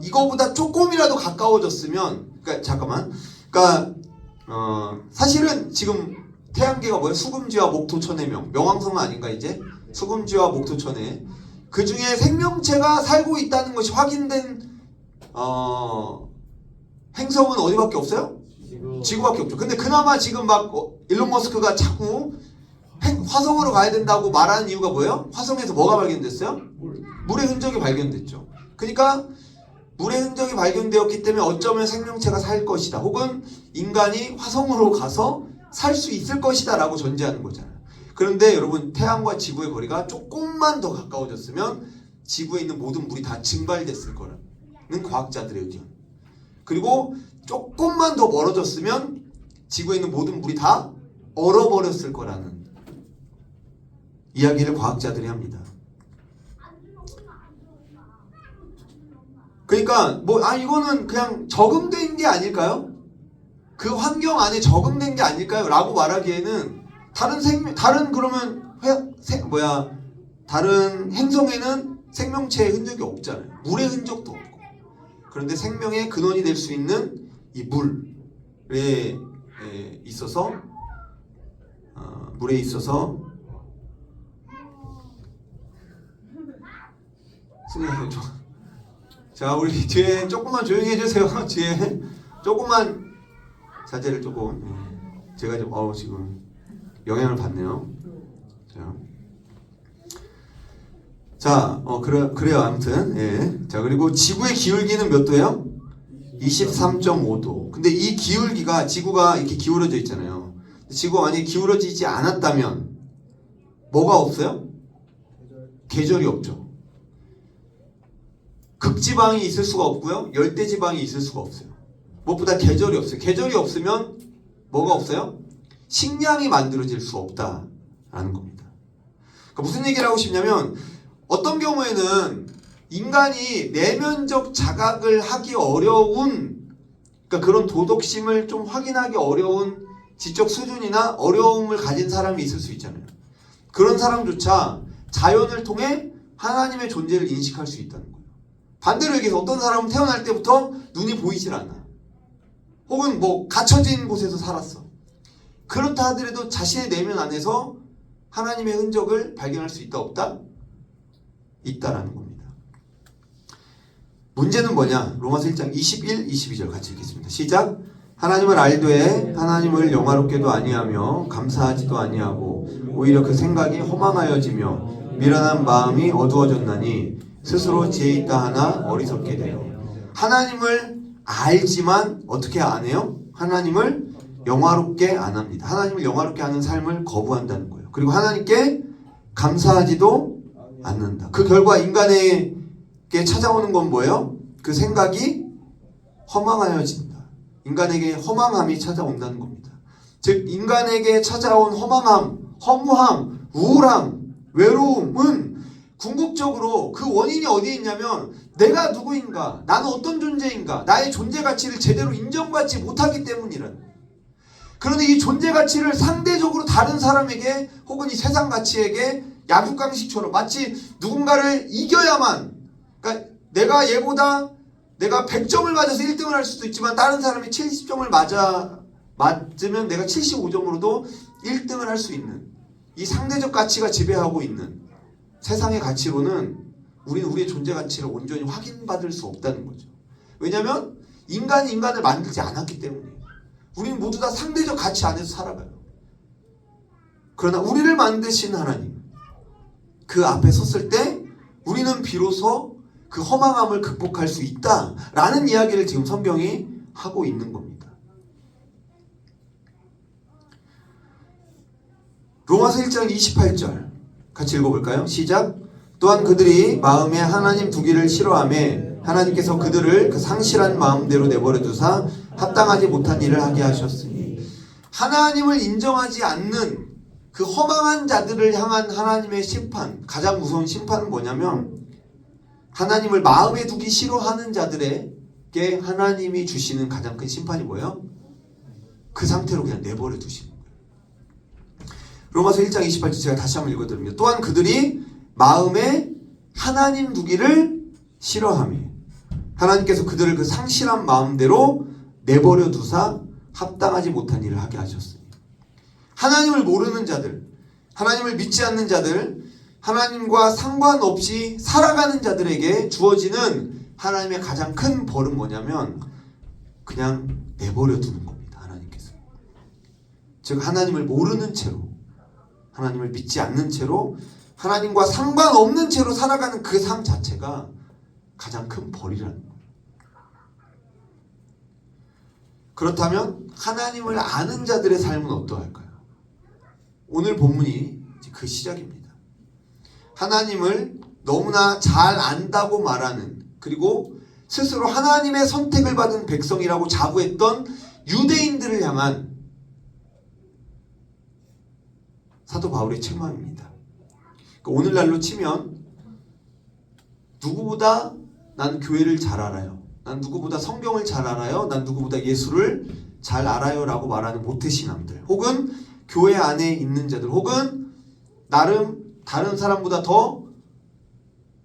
이거보다 조금이라도 가까워졌으면 사실은 지금 태양계가 뭐예요? 수금지와 목토천의 명왕성은 아닌가 이제? 수금지와 목토천에 그 중에 생명체가 살고 있다는 것이 확인된 행성은 어디밖에 없어요? 지구밖에 없죠. 근데 그나마 지금 막 일론 머스크가 자꾸 화성으로 가야 된다고 말하는 이유가 뭐예요? 화성에서 뭐가 발견됐어요? 물의 흔적이 발견됐죠. 그러니까 물의 흔적이 발견되었기 때문에 어쩌면 생명체가 살 것이다. 혹은 인간이 화성으로 가서 살 수 있을 것이다 라고 전제하는 거잖아요. 그런데 여러분, 태양과 지구의 거리가 조금만 더 가까워졌으면 지구에 있는 모든 물이 다 증발됐을 거라는 과학자들의 의견. 그리고 조금만 더 멀어졌으면 지구에 있는 모든 물이 다 얼어버렸을 거라는 이야기를 과학자들이 합니다. 그러니까 이거는 그냥 적응된 게 아닐까요? 그 환경 안에 적응된 게 아닐까요? 라고 말하기에는 다른 행성에는 생명체의 흔적이 없잖아요. 물의 흔적도 없고. 그런데 생명의 근원이 될 수 있는 이 물에 있어서 승리하죠. 자, 우리 뒤에 조금만 조용히 해주세요. 뒤에 조금만 자제를 조금. 제가 좀 지금 영향을 받네요. 자, 그래요. 아무튼 자, 그리고 지구의 기울기는 몇 도예요? 23.5도. 근데 이 기울기가, 지구가 이렇게 기울어져 있잖아요. 지구가 만약에 기울어지지 않았다면 뭐가 없어요? 계절이 없죠. 극지방이 있을 수가 없고요. 열대지방이 있을 수가 없어요. 무엇보다 계절이 없어요. 계절이 없으면 뭐가 없어요? 식량이 만들어질 수 없다라는 겁니다. 그러니까 무슨 얘기를 하고 싶냐면, 어떤 경우에는 인간이 내면적 자각을 하기 어려운, 그러니까 그런 도덕심을 좀 확인하기 어려운 지적 수준이나 어려움을 가진 사람이 있을 수 있잖아요. 그런 사람조차 자연을 통해 하나님의 존재를 인식할 수 있다는 거예요. 반대로 얘기해서 어떤 사람은 태어날 때부터 눈이 보이질 않아. 혹은 갇혀진 곳에서 살았어. 그렇다 하더라도 자신의 내면 안에서 하나님의 흔적을 발견할 수 있다, 없다? 있다라는 겁니다. 문제는 뭐냐? 로마서 1장 21, 22절 같이 읽겠습니다. 시작. 하나님을 알되 하나님을 영화롭게도 아니하며 감사하지도 아니하고 오히려 그 생각이 허망하여지며 미련한 마음이 어두워졌나니 스스로 지혜 있다 하나 어리석게 되어. 하나님을 알지만 어떻게 안 해요? 하나님을 영화롭게 안 합니다. 하나님을 영화롭게 하는 삶을 거부한다는 거예요. 그리고 하나님께 감사하지도 않는다. 그 결과 인간에게 찾아오는 건 뭐예요? 그 생각이 허망하여진다. 인간에게 허망함이 찾아온다는 겁니다. 즉 인간에게 찾아온 허망함, 허무함, 우울함, 외로움은 궁극적으로 그 원인이 어디에 있냐면, 내가 누구인가, 나는 어떤 존재인가, 나의 존재 가치를 제대로 인정받지 못하기 때문이라는 거예요. 그런데 이 존재 가치를 상대적으로 다른 사람에게 혹은 이 세상 가치에게 약육강식처럼 마치 누군가를 이겨야만, 그러니까 내가 얘보다 내가 100점을 맞아서 1등을 할 수도 있지만 다른 사람이 70점을 맞으면 내가 75점으로도 1등을 할 수 있는 이 상대적 가치가 지배하고 있는 세상의 가치로는 우리는 우리의 존재 가치를 온전히 확인받을 수 없다는 거죠. 왜냐하면 인간이 인간을 만들지 않았기 때문이에요. 우리는 모두 다 상대적 가치 안에서 살아가요. 그러나 우리를 만드신 하나님, 그 앞에 섰을 때 우리는 비로소 그 허망함을 극복할 수 있다라는 이야기를 지금 성경이 하고 있는 겁니다. 로마서 1장 28절 같이 읽어볼까요? 시작. 또한 그들이 마음에 하나님 두기를 싫어하며 하나님께서 그들을 그 상실한 마음대로 내버려 두사 합당하지 못한 일을 하게 하셨으니, 하나님을 인정하지 않는 그 허망한 자들을 향한 하나님의 심판, 가장 무서운 심판은 뭐냐면, 하나님을 마음에 두기 싫어하는 자들에게 하나님이 주시는 가장 큰 심판이 뭐예요? 그 상태로 그냥 내버려 두시는 거예요. 로마서 1장 28절 제가 다시 한번 읽어드립니다. 또한 그들이 마음에 하나님 두기를 싫어하며 하나님께서 그들을 그 상실한 마음대로 내버려 두사 합당하지 못한 일을 하게 하셨으니, 하나님을 모르는 자들, 하나님을 믿지 않는 자들, 하나님과 상관없이 살아가는 자들에게 주어지는 하나님의 가장 큰 벌은 뭐냐면 그냥 내버려 두는 겁니다. 하나님께서 즉 하나님을 모르는 채로, 하나님을 믿지 않는 채로, 하나님과 상관없는 채로 살아가는 그 삶 자체가 가장 큰 벌이라는 거예요. 그렇다면 하나님을 아는 자들의 삶은 어떠할까요? 오늘 본문이 그 시작입니다. 하나님을 너무나 잘 안다고 말하는, 그리고 스스로 하나님의 선택을 받은 백성이라고 자부했던 유대인들을 향한 사도 바울의 책망입니다. 그러니까 오늘날로 치면 누구보다 난 교회를 잘 알아요, 난 누구보다 성경을 잘 알아요, 난 누구보다 예수를 잘 알아요 라고 말하는 모태신앙들, 혹은 교회 안에 있는 자들, 혹은 나름 다른 사람보다 더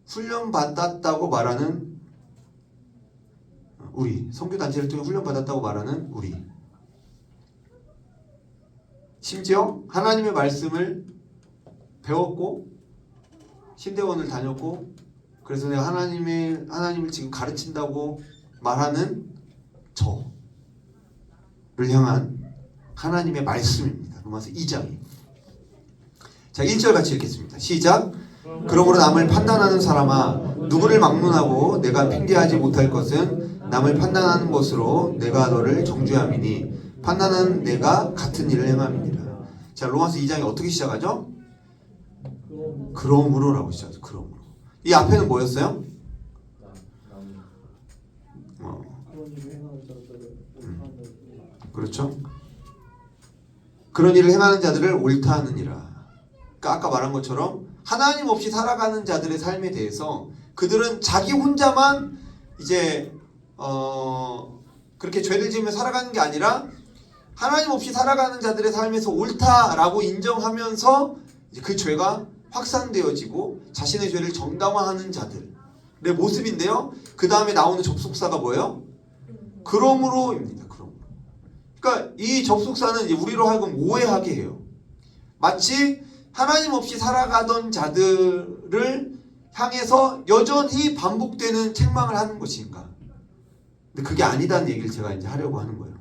훈련받았다고 말하는 우리, 선교단체를 통해 훈련받았다고 말하는 우리, 심지어 하나님의 말씀을 배웠고 신대원을 다녔고 그래서 내가 하나님을 지금 가르친다고 말하는 저를 향한 하나님의 말씀입니다. 로마서 2장이. 자, 1절 같이 읽겠습니다. 시작. 그러므로 남을 판단하는 사람아, 누구를 막론하고 내가 핑계하지 못할 것은 남을 판단하는 것으로 내가 너를 정죄함이니 판단하는 내가 같은 일을 행함이니라. 자, 로마서 2장이 어떻게 시작하죠? 그러므로라고 시작하죠. 그러므로. 이 앞에는 뭐였어요? 그렇죠. 그런 일을 행하는 자들을 옳다 하느니라. 그러니까 아까 말한 것처럼 하나님 없이 살아가는 자들의 삶에 대해서 그들은 자기 혼자만 이제 그렇게 죄를 지으며 살아가는 게 아니라 하나님 없이 살아가는 자들의 삶에서 옳다라고 인정하면서 이제 그 죄가 확산되어지고 자신의 죄를 정당화하는 자들의 모습인데요. 그 다음에 나오는 접속사가 뭐예요? 그러므로입니다. 그러므로. 그러니까 이 접속사는 이제 우리로 하여금 오해하게 해요. 마치 하나님 없이 살아가던 자들을 향해서 여전히 반복되는 책망을 하는 것인가. 근데 그게 아니다는 얘기를 제가 이제 하려고 하는 거예요.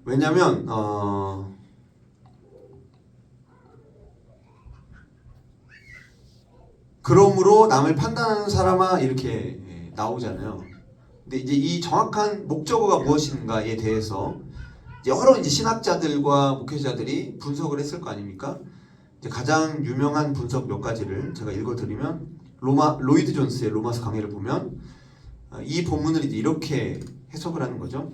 왜냐면 그러므로 남을 판단하는 사람아 이렇게 나오잖아요. 근데 이제 이 정확한 목적어가 무엇인가에 대해서 여러 이제 신학자들과 목회자들이 분석을 했을 거 아닙니까? 이제 가장 유명한 분석 몇 가지를 제가 읽어드리면 로이드 존스의 로마서 강해를 보면 이 본문을 이제 이렇게 해석을 하는 거죠.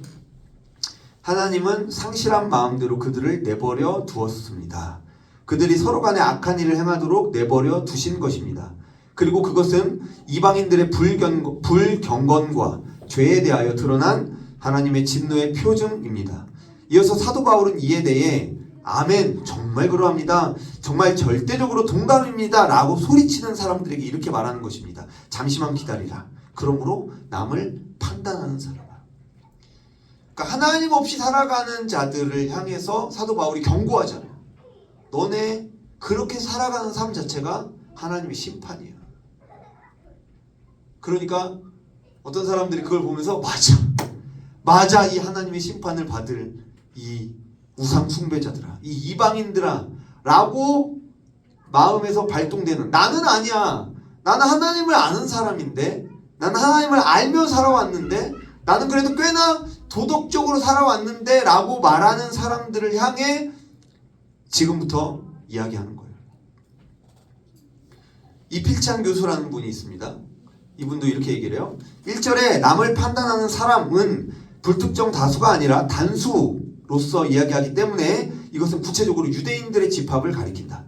하나님은 상실한 마음대로 그들을 내버려 두었습니다. 그들이 서로 간에 악한 일을 행하도록 내버려 두신 것입니다. 그리고 그것은 이방인들의 불경건과 죄에 대하여 드러난 하나님의 진노의 표징입니다. 이어서 사도 바울은 이에 대해 아멘, 정말 그러합니다, 정말 절대적으로 동감입니다 라고 소리치는 사람들에게 이렇게 말하는 것입니다. 잠시만 기다리라. 그러므로 남을 판단하는 사람. 그러니까 하나님 없이 살아가는 자들을 향해서 사도 바울이 경고하잖아요. 너네 그렇게 살아가는 삶 자체가 하나님의 심판이야. 그러니까 어떤 사람들이 그걸 보면서 맞아 이 하나님의 심판을 받을 이 우상 숭배자들아, 이 이방인들아 라고 마음에서 발동되는, 나는 아니야, 나는 하나님을 아는 사람인데, 나는 하나님을 알며 살아왔는데, 나는 그래도 꽤나 도덕적으로 살아왔는데 라고 말하는 사람들을 향해 지금부터 이야기하는 거예요. 이필찬 교수라는 분이 있습니다. 이분도 이렇게 얘기를 해요. 1절에 남을 판단하는 사람은 불특정 다수가 아니라 단수로서 이야기하기 때문에 이것은 구체적으로 유대인들의 집합을 가리킨다.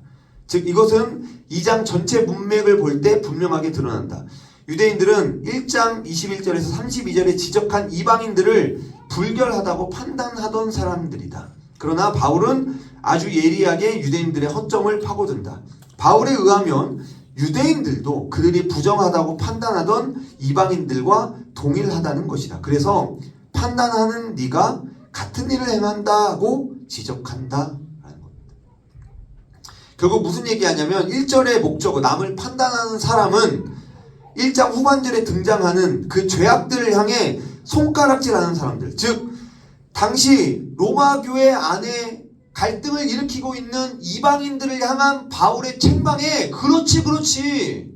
즉 이것은 2장 전체 문맥을 볼 때 분명하게 드러난다. 유대인들은 1장 21절에서 32절에 지적한 이방인들을 불결하다고 판단하던 사람들이다. 그러나 바울은 아주 예리하게 유대인들의 허점을 파고든다. 바울에 의하면 유대인들도 그들이 부정하다고 판단하던 이방인들과 동일하다는 것이다. 그래서 판단하는 네가 같은 일을 행한다고 지적한다라는 겁니다. 결국 무슨 얘기하냐면 1절의 목적어 남을 판단하는 사람은 1장 후반절에 등장하는 그 죄악들을 향해 손가락질하는 사람들, 즉 당시 로마 교회 안에 갈등을 일으키고 있는 이방인들을 향한 바울의 책망에 그렇지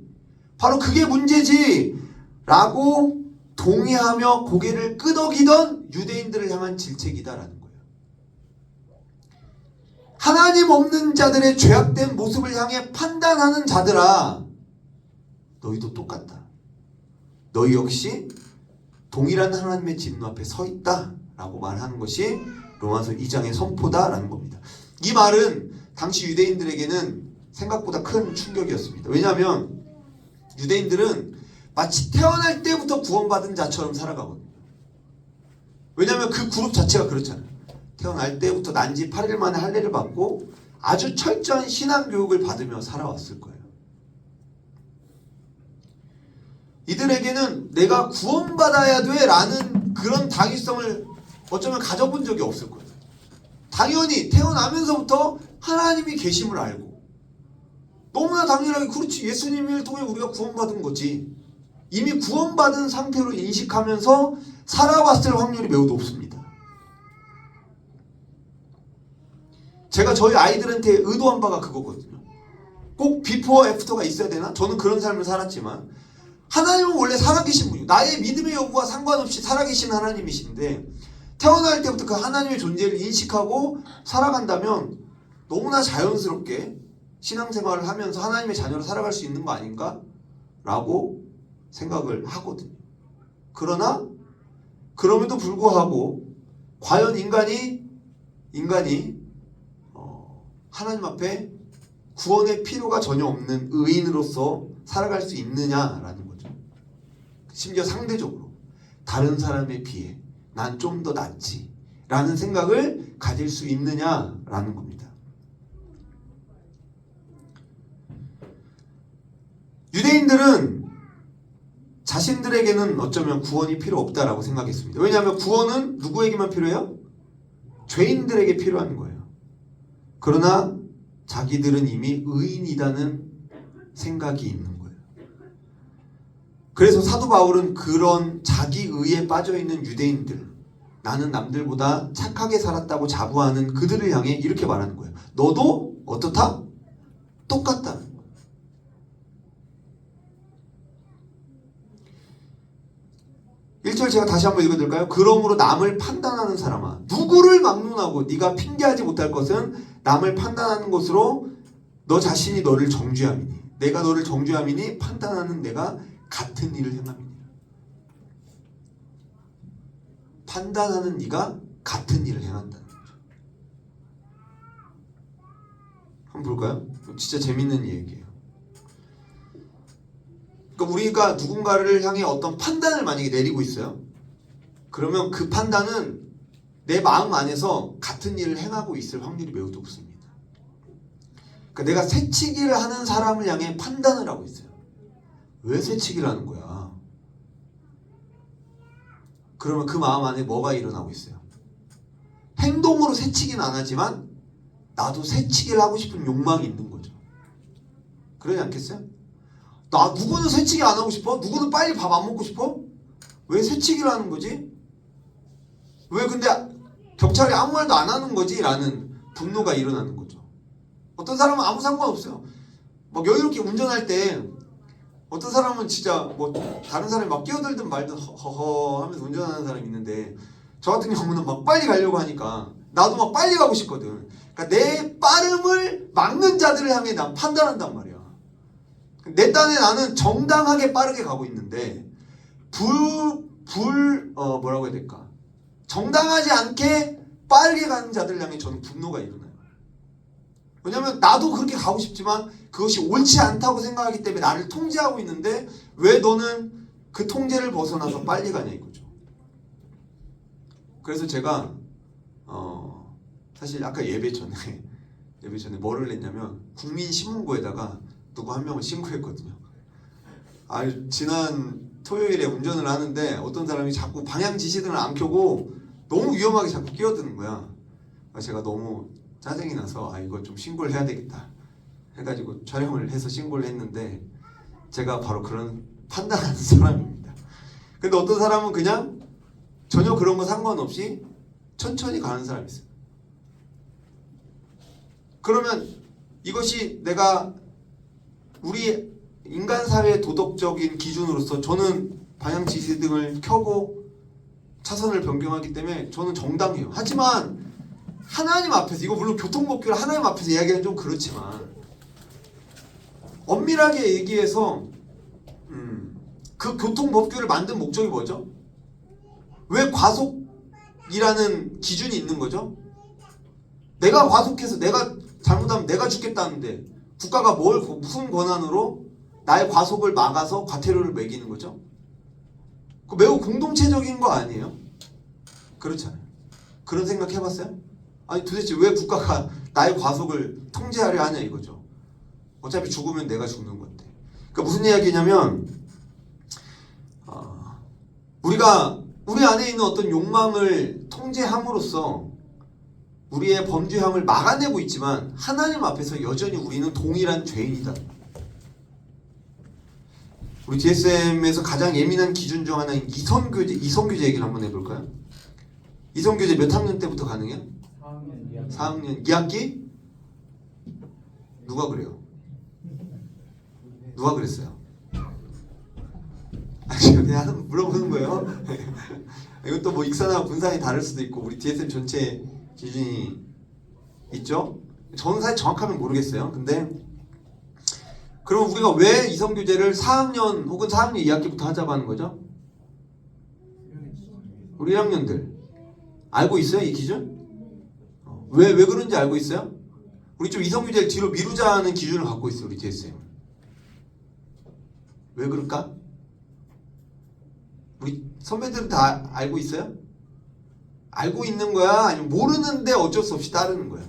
바로 그게 문제지 라고 동의하며 고개를 끄덕이던 유대인들을 향한 질책이다라는 거예요. 하나님 없는 자들의 죄악된 모습을 향해 판단하는 자들아, 너희도 똑같다. 너희 역시 동일한 하나님의 진노 앞에 서 있다 라고 말하는 것이 로마서 2장의 선포다라는 겁니다. 이 말은 당시 유대인들에게는 생각보다 큰 충격이었습니다. 왜냐하면 유대인들은 마치 태어날 때부터 구원받은 자처럼 살아가거든요. 왜냐하면 그 그룹 자체가 그렇잖아요. 태어날 때부터 난지 8일 만에 할례를 받고 아주 철저한 신앙교육을 받으며 살아왔을 거예요. 이들에게는 내가 구원받아야 돼 라는 그런 당위성을 어쩌면 가져본 적이 없을 거예요. 당연히 태어나면서부터 하나님이 계심을 알고 너무나 당연하게 그렇지, 예수님을 통해 우리가 구원받은 거지. 이미 구원받은 상태로 인식하면서 살아왔을 확률이 매우 높습니다. 제가 저희 아이들한테 의도한 바가 그거거든요. 꼭 비포 애프터가 있어야 되나? 저는 그런 삶을 살았지만 하나님은 원래 살아계신 분이에요. 나의 믿음의 여부와 상관없이 살아계신 하나님이신데 태어날 때부터 그 하나님의 존재를 인식하고 살아간다면 너무나 자연스럽게 신앙생활을 하면서 하나님의 자녀로 살아갈 수 있는 거 아닌가? 라고 생각을 하거든요. 그러나 그럼에도 불구하고 과연 인간이 하나님 앞에 구원의 필요가 전혀 없는 의인으로서 살아갈 수 있느냐라는 거죠. 심지어 상대적으로 다른 사람에 비해 난 좀 더 낫지 라는 생각을 가질 수 있느냐라는 겁니다. 유대인들은 자신들에게는 어쩌면 구원이 필요 없다라고 생각했습니다. 왜냐하면 구원은 누구에게만 필요해요? 죄인들에게 필요한 거예요. 그러나 자기들은 이미 의인이라는 생각이 있는 거예요. 그래서 사도 바울은 그런 자기 의에 빠져있는 유대인들, 나는 남들보다 착하게 살았다고 자부하는 그들을 향해 이렇게 말하는 거예요. 너도 어떻다? 똑같다. 1절 제가 다시 한번 읽어드릴까요? 그러므로 남을 판단하는 사람아, 누구를 막론하고 네가 핑계하지 못할 것은 남을 판단하는 것으로 너 자신이 너를 정죄함이니 내가 너를 정죄함이니 판단하는 내가 같은 일을 행함이니. 판단하는 네가 같은 일을 행한다는 거죠. 한번 볼까요? 진짜 재밌는 얘기예요. 그러니까 우리가 누군가를 향해 어떤 판단을 만약에 내리고 있어요. 그러면 그 판단은 내 마음 안에서 같은 일을 행하고 있을 확률이 매우 높습니다. 그러니까 내가 새치기를 하는 사람을 향해 판단을 하고 있어요. 왜 새치기를 하는 거야? 그러면 그 마음 안에 뭐가 일어나고 있어요? 행동으로 새치기는 안 하지만 나도 새치기를 하고 싶은 욕망이 있는 거죠. 그러지 않겠어요? 누구는 새치기 안 하고 싶어? 누구는 빨리 밥 안 먹고 싶어? 왜 새치기를 하는 거지? 왜 근데 경찰이 아무 말도 안 하는 거지? 라는 분노가 일어나는 거죠. 어떤 사람은 아무 상관없어요. 막 여유롭게 운전할 때 어떤 사람은 진짜 뭐 다른 사람이 막 끼어들든 말든 허허 하면서 운전하는 사람이 있는데 저 같은 경우는 막 빨리 가려고 하니까 나도 막 빨리 가고 싶거든. 그러니까 내 빠름을 막는 자들을 향해 난 판단한단 말이야. 내 딴에 나는 정당하게 빠르게 가고 있는데 뭐라고 해야 될까? 정당하지 않게 빠르게 가는 자들 향해 저는 분노가 일어나요. 왜냐면 나도 그렇게 가고 싶지만 그것이 옳지 않다고 생각하기 때문에 나를 통제하고 있는데 왜 너는 그 통제를 벗어나서 빨리 가냐 이거죠. 그래서 제가 사실 아까 예배 전에 뭐를 냈냐면 국민신문고에다가 누구 한 명을 신고했거든요. 지난 토요일에 운전을 하는데 어떤 사람이 자꾸 방향 지시등을 안 켜고 너무 위험하게 자꾸 끼어드는 거야. 제가 너무 짜증이 나서 이거 좀 신고를 해야 되겠다 해가지고 촬영을 해서 신고를 했는데 제가 바로 그런 판단하는 사람입니다. 근데 어떤 사람은 그냥 전혀 그런 거 상관없이 천천히 가는 사람이 있어요. 그러면 이것이 내가 우리 인간 사회의 도덕적인 기준으로서 저는 방향 지시 등을 켜고 차선을 변경하기 때문에 저는 정당해요. 하지만 하나님 앞에서, 이거 물론 교통법규를 하나님 앞에서 이야기하기는 좀 그렇지만 엄밀하게 얘기해서 그 교통법규를 만든 목적이 뭐죠? 왜 과속이라는 기준이 있는 거죠? 내가 과속해서 내가 잘못하면 내가 죽겠다는데 국가가 무슨 권한으로 나의 과속을 막아서 과태료를 매기는 거죠? 그 매우 공동체적인 거 아니에요? 그렇잖아요. 그런 생각 해봤어요? 아니 도대체 왜 국가가 나의 과속을 통제하려 하냐 이거죠. 어차피 죽으면 내가 죽는 건데. 그러니까 무슨 이야기냐면 우리가 우리 안에 있는 어떤 욕망을 통제함으로써 우리의 범죄함을 막아내고 있지만 하나님 앞에서 여전히 우리는 동일한 죄인이다. 우리 DSM에서 가장 예민한 기준 중 하나인 이성교제 얘기를 한번 해볼까요? 이성교제 몇 학년 때부터 가능해요? 4학년 2학기? 누가 그래요? 누가 그랬어요? 그냥 한번 물어보는 거예요. 이것도 뭐 익산하고 분산이 다를 수도 있고 우리 DSM 전체 기준이 있죠? 저는 사실 정확하면 모르겠어요. 근데 그럼 우리가 왜 이성교제를 4학년 혹은 4학년 2학기부터 하자고 하는 거죠? 우리 1학년들 알고 있어요? 이 기준? 왜 그런지 알고 있어요? 우리 좀 이성교제를 뒤로 미루자는 기준을 갖고 있어요. 우리 DSM. 왜 그럴까? 우리 선배들은 다 알고 있어요? 알고 있는 거야? 아니면 모르는데 어쩔 수 없이 따르는 거야?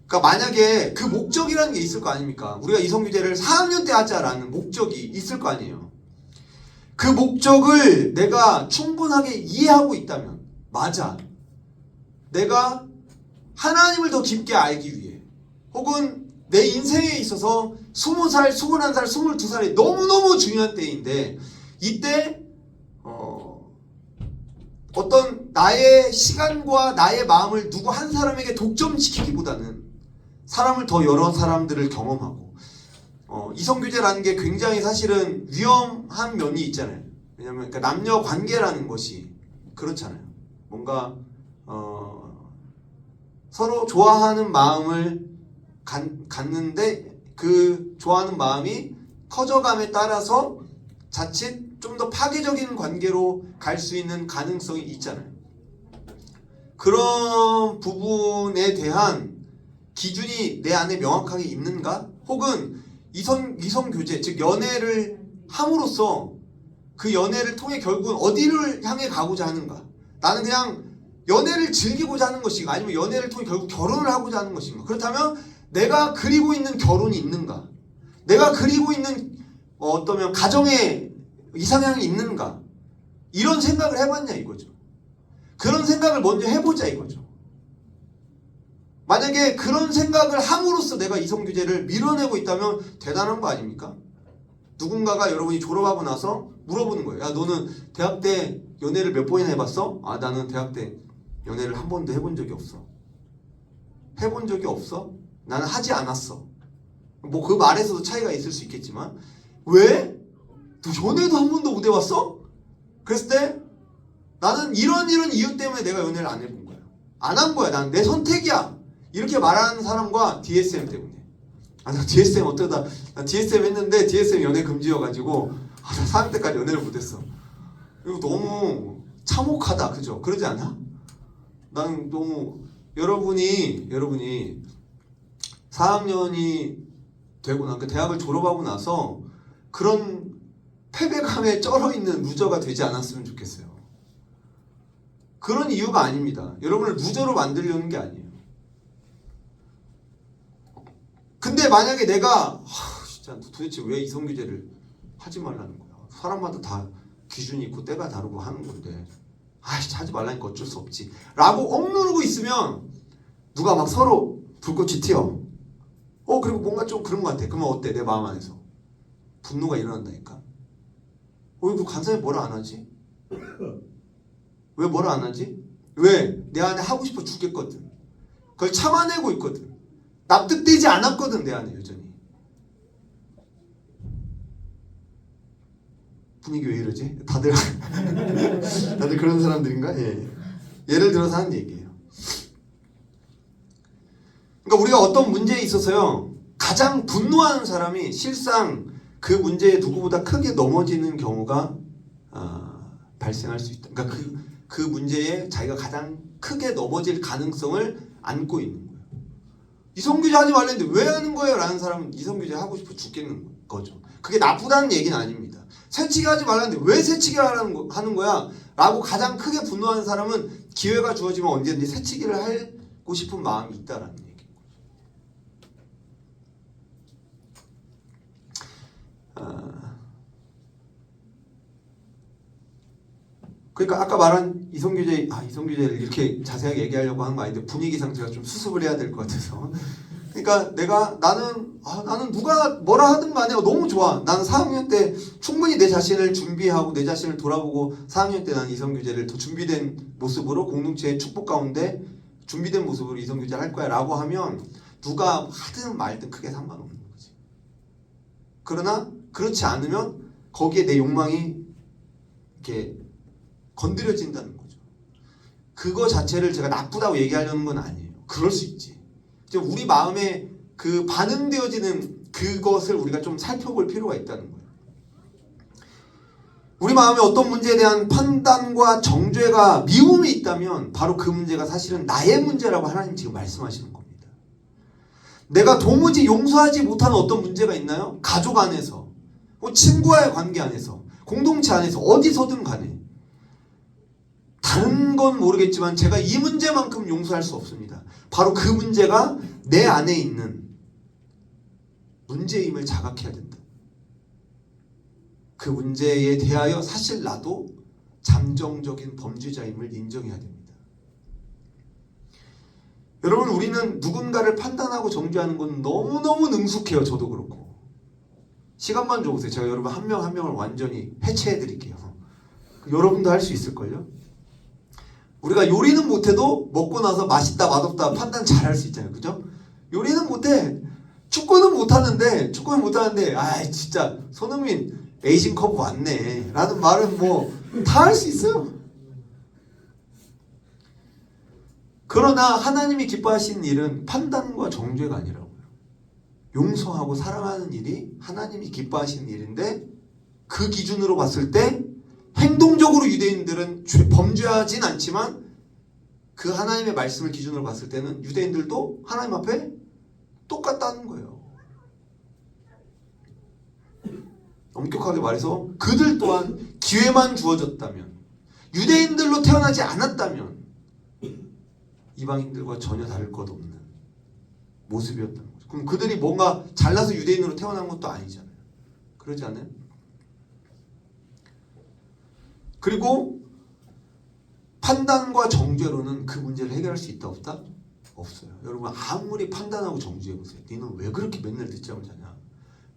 그러니까 만약에 그 목적이라는 게 있을 거 아닙니까? 우리가 이성교제를 4학년 때 하자라는 목적이 있을 거 아니에요. 그 목적을 내가 충분하게 이해하고 있다면 맞아. 내가 하나님을 더 깊게 알기 위해 혹은 내 인생에 있어서 20살, 21살, 22살이 너무너무 중요한 때인데 이때 어떤 나의 시간과 나의 마음을 누구 한 사람에게 독점시키기보다는 사람을 더 여러 사람들을 경험하고 이성교제라는 게 굉장히 사실은 위험한 면이 있잖아요. 왜냐면 그러니까 남녀 관계라는 것이 그렇잖아요. 뭔가 서로 좋아하는 마음을 갖는데 그 좋아하는 마음이 커져감에 따라서 자칫 좀 더 파괴적인 관계로 갈 수 있는 가능성이 있잖아요. 그런 부분에 대한 기준이 내 안에 명확하게 있는가? 혹은 이성교제, 즉 연애를 함으로써 그 연애를 통해 결국은 어디를 향해 가고자 하는가? 나는 그냥 연애를 즐기고자 하는 것인가? 아니면 연애를 통해 결국 결혼을 하고자 하는 것인가? 그렇다면 내가 그리고 있는 결혼이 있는가? 내가 그리고 있는 어떠면 가정의 이상향이 있는가? 이런 생각을 해봤냐 이거죠. 그런 생각을 먼저 해보자 이거죠. 만약에 그런 생각을 함으로써 내가 이성교제를 밀어내고 있다면 대단한 거 아닙니까? 누군가가 여러분이 졸업하고 나서 물어보는 거예요. 야 너는 대학 때 연애를 몇 번이나 해봤어? 아 나는 대학 때 연애를 한 번도 해본 적이 없어. 해본 적이 없어? 나는 하지 않았어. 뭐 그 말에서도 차이가 있을 수 있겠지만 왜? 너 연애도 한 번도 못 해봤어? 그랬을 때 나는 이런 이유 때문에 내가 연애를 안 해본 거야. 안 한 거야. 난 내 선택이야. 이렇게 말하는 사람과 DSM 때문에. 아, 나 DSM 어쩌다 나 DSM 했는데 DSM 연애 금지여가지고 나 4학년 때까지 연애를 못했어. 이거 너무 참혹하다. 그죠? 그러지 않아? 나는 너무 여러분이 4학년이 되고 그 대학을 졸업하고 나서 그런 패배감에 쩔어있는 루저가 되지 않았으면 좋겠어요. 그런 이유가 아닙니다. 여러분을 루저로 만들려는 게 아니에요. 근데 만약에 내가 진짜 도대체 왜 이성교제를 하지 말라는 거야. 사람마다 다 기준이 있고 때가 다르고 하는 건데 하지 말라니까 어쩔 수 없지 라고 억누르고 있으면 누가 막 서로 불꽃이 튀어. 그리고 뭔가 좀 그런 것 같아. 그러면 어때? 내 마음 안에서 분노가 일어난다니까. 이거 간사에 뭐라 안 하지? 왜 뭐라 안 하지? 왜? 내 안에 하고 싶어 죽겠거든. 그걸 참아내고 있거든. 납득되지 않았거든, 내 안에 여전히. 분위기 왜 이러지? 다들 그런 사람들인가? 예. 예를 들어서 하는 얘기예요. 그러니까 우리가 어떤 문제에 있어서요, 가장 분노하는 사람이 실상 그 문제에 누구보다 크게 넘어지는 경우가 발생할 수 있다. 그러니까 그 문제에 자기가 가장 크게 넘어질 가능성을 안고 있는 거예요. 이성교제 하지 말랬는데 왜 하는 거예요? 라는 사람은 이성교제 하고 싶어 죽겠는 거죠. 그게 나쁘다는 얘기는 아닙니다. 새치기 하지 말랬는데 왜 새치기를 하는 거야? 라고 가장 크게 분노하는 사람은 기회가 주어지면 언제든지 새치기를 하고 싶은 마음이 있다라는 얘기예요. 그러니까 아까 말한 이성교제를 이렇게 자세하게 얘기하려고 하는 거 아닌데 분위기상 제가 좀 수습을 해야 될 것 같아서. 그러니까 나는 누가 뭐라 하든 간에 너무 좋아. 나는 4학년 때 충분히 내 자신을 준비하고 내 자신을 돌아보고 4학년 때 나는 이성교제를 더 준비된 모습으로 공동체의 축복 가운데 준비된 모습으로 이성교제를 할 거야 라고 하면 누가 하든 말든 크게 상관없는 거지. 그러나 그렇지 않으면 거기에 내 욕망이 이렇게 건드려진다는 거죠. 그거 자체를 제가 나쁘다고 얘기하려는 건 아니에요. 그럴 수 있지. 우리 마음에 그 반응되어지는 그것을 우리가 좀 살펴볼 필요가 있다는 거예요. 우리 마음에 어떤 문제에 대한 판단과 정죄가 미움이 있다면 바로 그 문제가 사실은 나의 문제라고 하나님 지금 말씀하시는 겁니다. 내가 도무지 용서하지 못하는 어떤 문제가 있나요? 가족 안에서, 친구와의 관계 안에서, 공동체 안에서 어디서든 간에 다른 건 모르겠지만 제가 이 문제만큼 용서할 수 없습니다. 바로 그 문제가 내 안에 있는 문제임을 자각해야 된다. 그 문제에 대하여 사실 나도 잠정적인 범죄자임을 인정해야 됩니다. 여러분, 우리는 누군가를 판단하고 정죄하는 건 너무너무 능숙해요. 저도 그렇고. 시간만 줘보세요. 제가 여러분 한 명 한 명을 완전히 해체해드릴게요. 여러분도 할 수 있을걸요? 우리가 요리는 못해도 먹고 나서 맛있다 맛없다 판단 잘 할 수 있잖아요. 그죠? 요리는 못해. 축구는 못하는데 아이 진짜 손흥민 에이징컵 왔네 라는 말은 뭐 다 할 수 있어요. 그러나 하나님이 기뻐하시는 일은 판단과 정죄가 아니라고요. 용서하고 사랑하는 일이 하나님이 기뻐하시는 일인데 그 기준으로 봤을 때 행동적으로 유대인들은 범죄하진 않지만 그 하나님의 말씀을 기준으로 봤을 때는 유대인들도 하나님 앞에 똑같다는 거예요. 엄격하게 말해서 그들 또한 기회만 주어졌다면, 유대인들로 태어나지 않았다면 이방인들과 전혀 다를 것 없는 모습이었다는 거죠. 그럼 그들이 뭔가 잘나서 유대인으로 태어난 것도 아니잖아요. 그러지 않아요? 그리고 판단과 정죄로는 그 문제를 해결할 수 있다 없다? 없어요. 여러분 아무리 판단하고 정죄해보세요. 너는 왜 그렇게 맨날 늦잠을 자냐?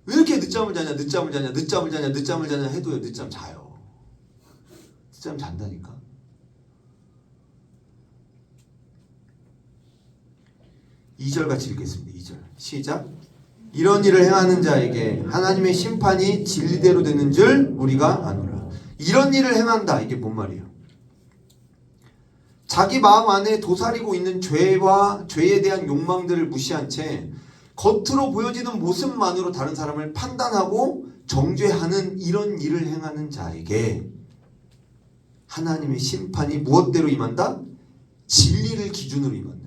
왜 이렇게 늦잠을 자냐? 늦잠을 자냐 해도요. 늦잠 자요. 늦잠 잔다니까. 2절 같이 읽겠습니다. 2절 시작. 이런 일을 행하는 자에게 하나님의 심판이 진리대로 되는 줄 우리가 아노라. 이런 일을 행한다. 이게 뭔 말이에요? 자기 마음 안에 도사리고 있는 죄와 죄에 대한 욕망들을 무시한 채 겉으로 보여지는 모습만으로 다른 사람을 판단하고 정죄하는 이런 일을 행하는 자에게 하나님의 심판이 무엇대로 임한다? 진리를 기준으로 임한다.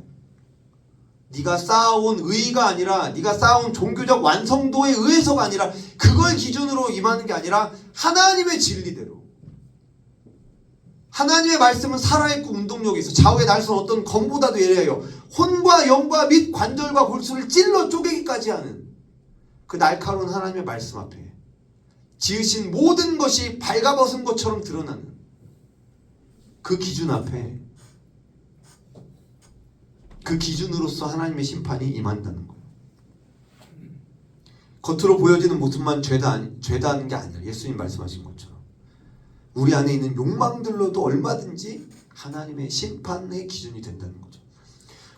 네가 쌓아온 의의가 아니라, 네가 쌓아온 종교적 완성도에 의해서가 아니라, 그걸 기준으로 임하는 게 아니라 하나님의 진리대로. 하나님의 말씀은 살아있고 운동력이 있어. 좌우의 날선 어떤 검보다도 예리해요. 혼과 영과 및 관절과 골수를 찔러 쪼개기까지 하는 그 날카로운 하나님의 말씀 앞에 지으신 모든 것이 발가벗은 것처럼 드러나는 그 기준 앞에, 그 기준으로서 하나님의 심판이 임한다는 거예요. 겉으로 보여지는 모습만 죄다는 게 아니라 예수님 말씀하신 것처럼 우리 안에 있는 욕망들로도 얼마든지 하나님의 심판의 기준이 된다는 거죠.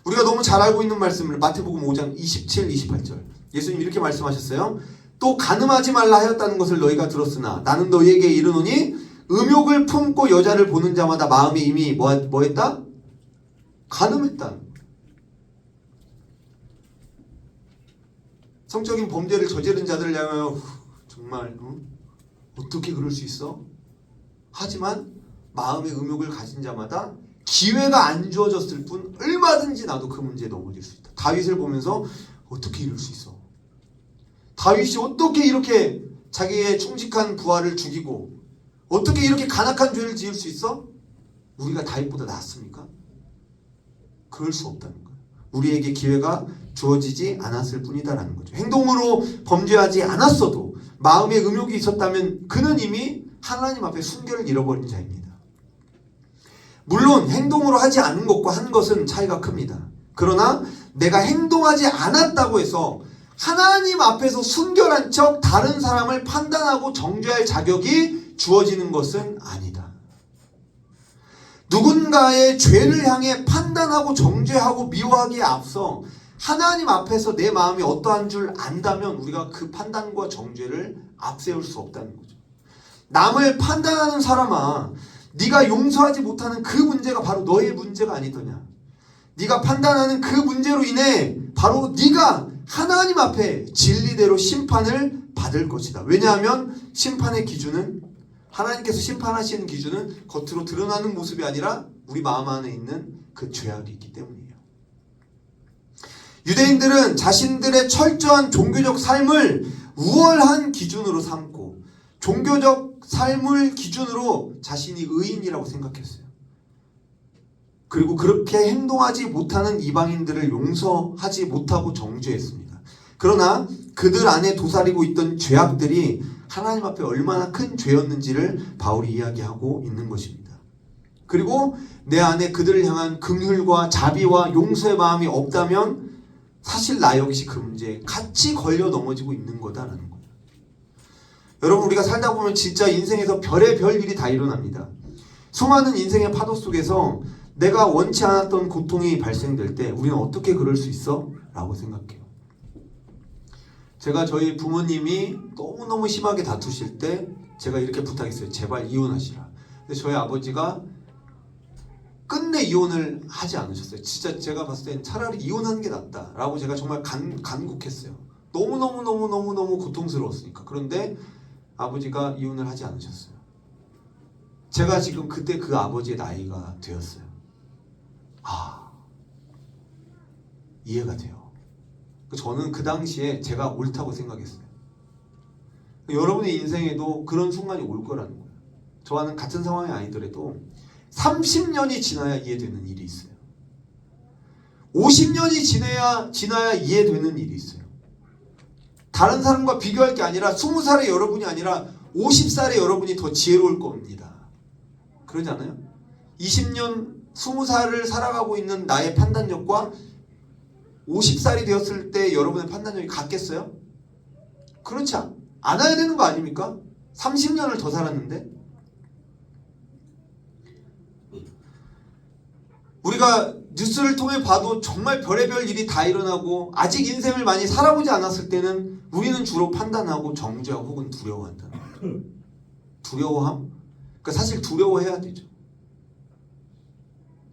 우리가 너무 잘 알고 있는 말씀을 마태복음 5장 27, 28절 예수님 이렇게 말씀하셨어요. 또 간음하지 말라 하였다는 것을 너희가 들었으나 나는 너희에게 이르노니 음욕을 품고 여자를 보는 자마다 마음이 이미 뭐 했다? 간음했다. 성적인 범죄를 저지른 자들을 향하여 정말 어떻게 그럴 수 있어? 하지만 마음의 음욕을 가진 자마다 기회가 안 주어졌을 뿐 얼마든지 나도 그 문제에 넘어질 수 있다. 다윗을 보면서 어떻게 이럴 수 있어? 다윗이 어떻게 이렇게 자기의 충직한 부하를 죽이고 어떻게 이렇게 간악한 죄를 지을 수 있어? 우리가 다윗보다 낫습니까? 그럴 수 없다는 거예요. 우리에게 기회가 주어지지 않았을 뿐이다라는 거죠. 행동으로 범죄하지 않았어도 마음의 음욕이 있었다면 그는 이미 하나님 앞에 순결을 잃어버린 자입니다. 물론 행동으로 하지 않은 것과 한 것은 차이가 큽니다. 그러나 내가 행동하지 않았다고 해서 하나님 앞에서 순결한 척 다른 사람을 판단하고 정죄할 자격이 주어지는 것은 아니다. 누군가의 죄를 향해 판단하고 정죄하고 미워하기에 앞서 하나님 앞에서 내 마음이 어떠한 줄 안다면 우리가 그 판단과 정죄를 앞세울 수 없다는 거죠. 남을 판단하는 사람아, 네가 용서하지 못하는 그 문제가 바로 너의 문제가 아니더냐. 네가 판단하는 그 문제로 인해 바로 네가 하나님 앞에 진리대로 심판을 받을 것이다. 왜냐하면 심판의 기준은 하나님께서 심판하시는 기준은 겉으로 드러나는 모습이 아니라 우리 마음 안에 있는 그 죄악이 있기 때문이에요. 유대인들은 자신들의 철저한 종교적 삶을 우월한 기준으로 삼고 종교적 삶을 기준으로 자신이 의인이라고 생각했어요. 그리고 그렇게 행동하지 못하는 이방인들을 용서하지 못하고 정죄했습니다. 그러나 그들 안에 도사리고 있던 죄악들이 하나님 앞에 얼마나 큰 죄였는지를 바울이 이야기하고 있는 것입니다. 그리고 내 안에 그들을 향한 긍휼과 자비와 용서의 마음이 없다면 사실 나 역시 그 문제에 같이 걸려 넘어지고 있는 거다라는 거예요. 여러분, 우리가 살다 보면 진짜 인생에서 별의별 일이 다 일어납니다. 수많은 인생의 파도 속에서 내가 원치 않았던 고통이 발생될 때 우리는 어떻게 그럴 수 있어? 라고 생각해요. 제가 저희 부모님이 너무너무 심하게 다투실 때 제가 이렇게 부탁했어요. 제발 이혼하시라. 근데 저희 아버지가 끝내 이혼을 하지 않으셨어요. 진짜 제가 봤을 땐 차라리 이혼하는 게 낫다 라고 제가 정말 간곡했어요. 너무너무 고통스러웠으니까. 그런데 아버지가 이혼을 하지 않으셨어요. 제가 지금 그때 그 아버지의 나이가 되었어요. 이해가 돼요. 저는 그 당시에 제가 옳다고 생각했어요. 여러분의 인생에도 그런 순간이 올 거라는 거예요. 저와는 같은 상황이 아니더라도 30년이 지나야 이해되는 일이 있어요. 50년이 지나야 이해되는 일이 있어요. 다른 사람과 비교할 게 아니라 20살의 여러분이 아니라 50살의 여러분이 더 지혜로울 겁니다. 그러지 않아요? 20년, 20살을 살아가고 있는 나의 판단력과 50살이 되었을 때 여러분의 판단력이 같겠어요? 그렇지 않아야 되는 거 아닙니까? 30년을 더 살았는데. 우리가 뉴스를 통해 봐도 정말 별의별 일이 다 일어나고 아직 인생을 많이 살아보지 않았을 때는 우리는 주로 판단하고 정죄하고 혹은 두려워한다는 거예요. 두려워함? 그러니까 사실 두려워해야 되죠.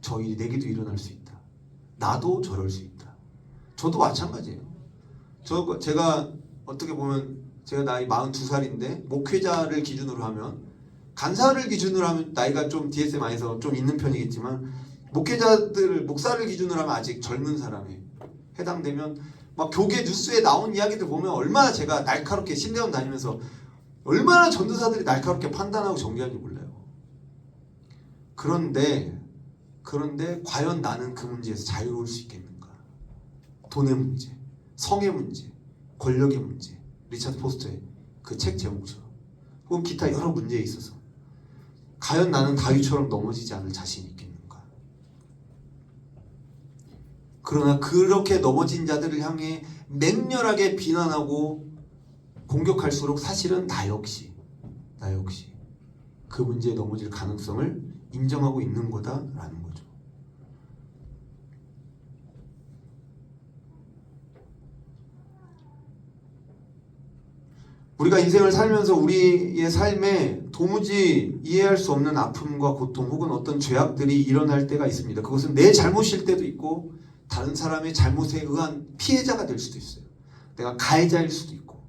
저 일이 내게도 일어날 수 있다. 나도 저럴 수 있다. 저도 마찬가지예요. 제가 어떻게 보면 제가 나이 42살인데 목회자를 기준으로 하면, 간사를 기준으로 하면 나이가 좀 DSM에서 좀 있는 편이겠지만 목사를 기준으로 하면 아직 젊은 사람에 해당되면 막 교계 뉴스에 나온 이야기들 보면 얼마나 제가 날카롭게 신대원 다니면서 얼마나 전도사들이 날카롭게 판단하고 정리하는지 몰라요. 그런데 과연 나는 그 문제에서 자유로울 수 있겠는가? 돈의 문제, 성의 문제, 권력의 문제, 리차드 포스터의 그 책 제목처럼 혹은 기타 여러 문제에 있어서 과연 나는 다윗처럼 넘어지지 않을 자신이 있겠는가? 그러나 그렇게 넘어진 자들을 향해 맹렬하게 비난하고 공격할수록 사실은 나 역시 그 문제에 넘어질 가능성을 인정하고 있는 거다라는 거죠. 우리가 인생을 살면서 우리의 삶에 도무지 이해할 수 없는 아픔과 고통 혹은 어떤 죄악들이 일어날 때가 있습니다. 그것은 내 잘못일 때도 있고 다른 사람의 잘못에 의한 피해자가 될 수도 있어요. 내가 가해자일 수도 있고.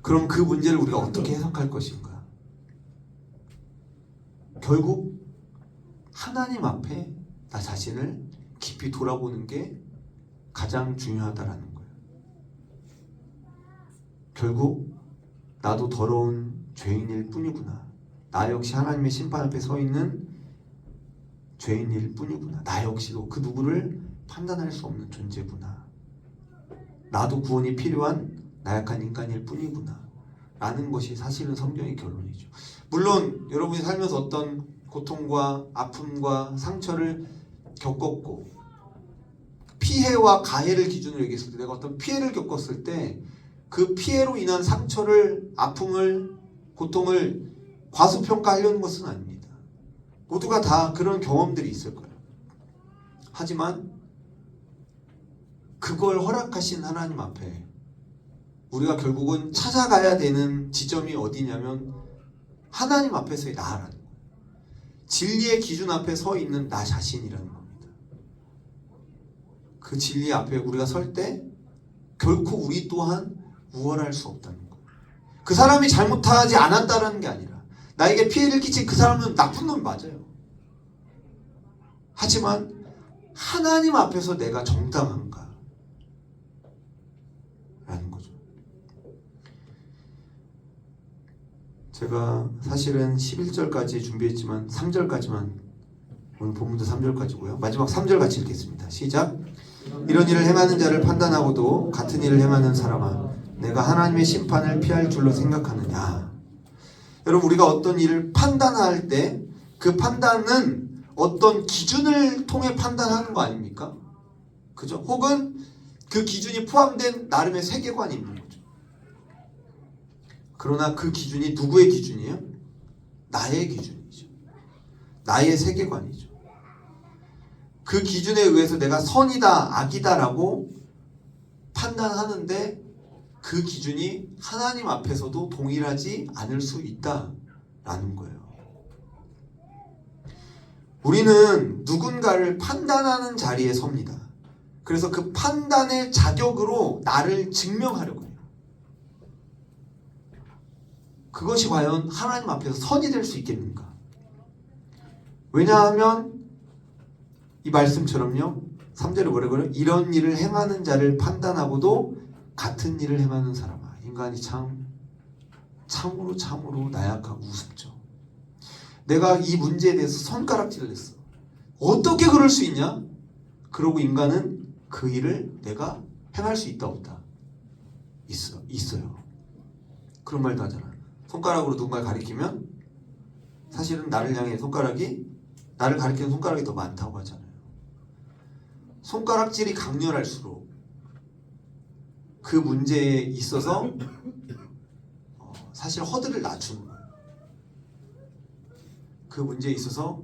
그럼 그 문제를 우리가 어떻게 해석할 것인가? 결국 하나님 앞에 나 자신을 깊이 돌아보는 게 가장 중요하다라는 거예요. 결국 나도 더러운 죄인일 뿐이구나. 나 역시 하나님의 심판 앞에 서 있는 죄인일 뿐이구나. 나 역시도 그 누구를 판단할 수 없는 존재구나. 나도 구원이 필요한 나약한 인간일 뿐이구나. 라는 것이 사실은 성경의 결론이죠. 물론 여러분이 살면서 어떤 고통과 아픔과 상처를 겪었고 피해와 가해를 기준으로 얘기했을 때 내가 어떤 피해를 겪었을 때 그 피해로 인한 상처를, 아픔을, 고통을 과소평가하려는 것은 아닙니다. 모두가 다 그런 경험들이 있을 거예요. 하지만 그걸 허락하신 하나님 앞에 우리가 결국은 찾아가야 되는 지점이 어디냐면 하나님 앞에서의 나라는 거예요. 진리의 기준 앞에 서 있는 나 자신이라는 겁니다. 그 진리 앞에 우리가 설 때 결코 우리 또한 우월할 수 없다는 거예요. 그 사람이 잘못하지 않았다라는 게 아니라 나에게 피해를 끼친 그 사람은 나쁜 놈이 맞아요. 하지만 하나님 앞에서 내가 정당한가? 라는 거죠. 제가 사실은 11절까지 준비했지만 3절까지만, 오늘 본문도 3절까지고요. 마지막 3절 같이 읽겠습니다. 시작. 이런 일을 행하는 자를 판단하고도 같은 일을 행하는 사람아 내가 하나님의 심판을 피할 줄로 생각하느냐. 여러분, 우리가 어떤 일을 판단할 때 그 판단은 어떤 기준을 통해 판단하는 거 아닙니까? 그죠? 혹은 그 기준이 포함된 나름의 세계관이 있는 거죠. 그러나 그 기준이 누구의 기준이에요? 나의 기준이죠. 나의 세계관이죠. 그 기준에 의해서 내가 선이다, 악이다라고 판단하는데 그 기준이 하나님 앞에서도 동일하지 않을 수 있다라는 거예요. 우리는 누군가를 판단하는 자리에 섭니다. 그래서 그 판단의 자격으로 나를 증명하려고 해요. 그것이 과연 하나님 앞에서 선이 될 수 있겠는가? 왜냐하면 이 말씀처럼요, 3절에 뭐라고 그래요? 이런 일을 행하는 자를 판단하고도 같은 일을 행하는 사람아. 인간이 참으로 나약하고 우습죠. 내가 이 문제에 대해서 손가락질을 했어. 어떻게 그럴 수 있냐? 그러고 인간은 그 일을 내가 행할 수 있다 없다? 있어요. 그런 말도 하잖아. 손가락으로 누군가를 가리키면 사실은 나를 향해 나를 가리키는 손가락이 더 많다고 하잖아요. 손가락질이 강렬할수록 그 문제에 있어서 사실 허들을 낮추는 거예요. 그 문제에 있어서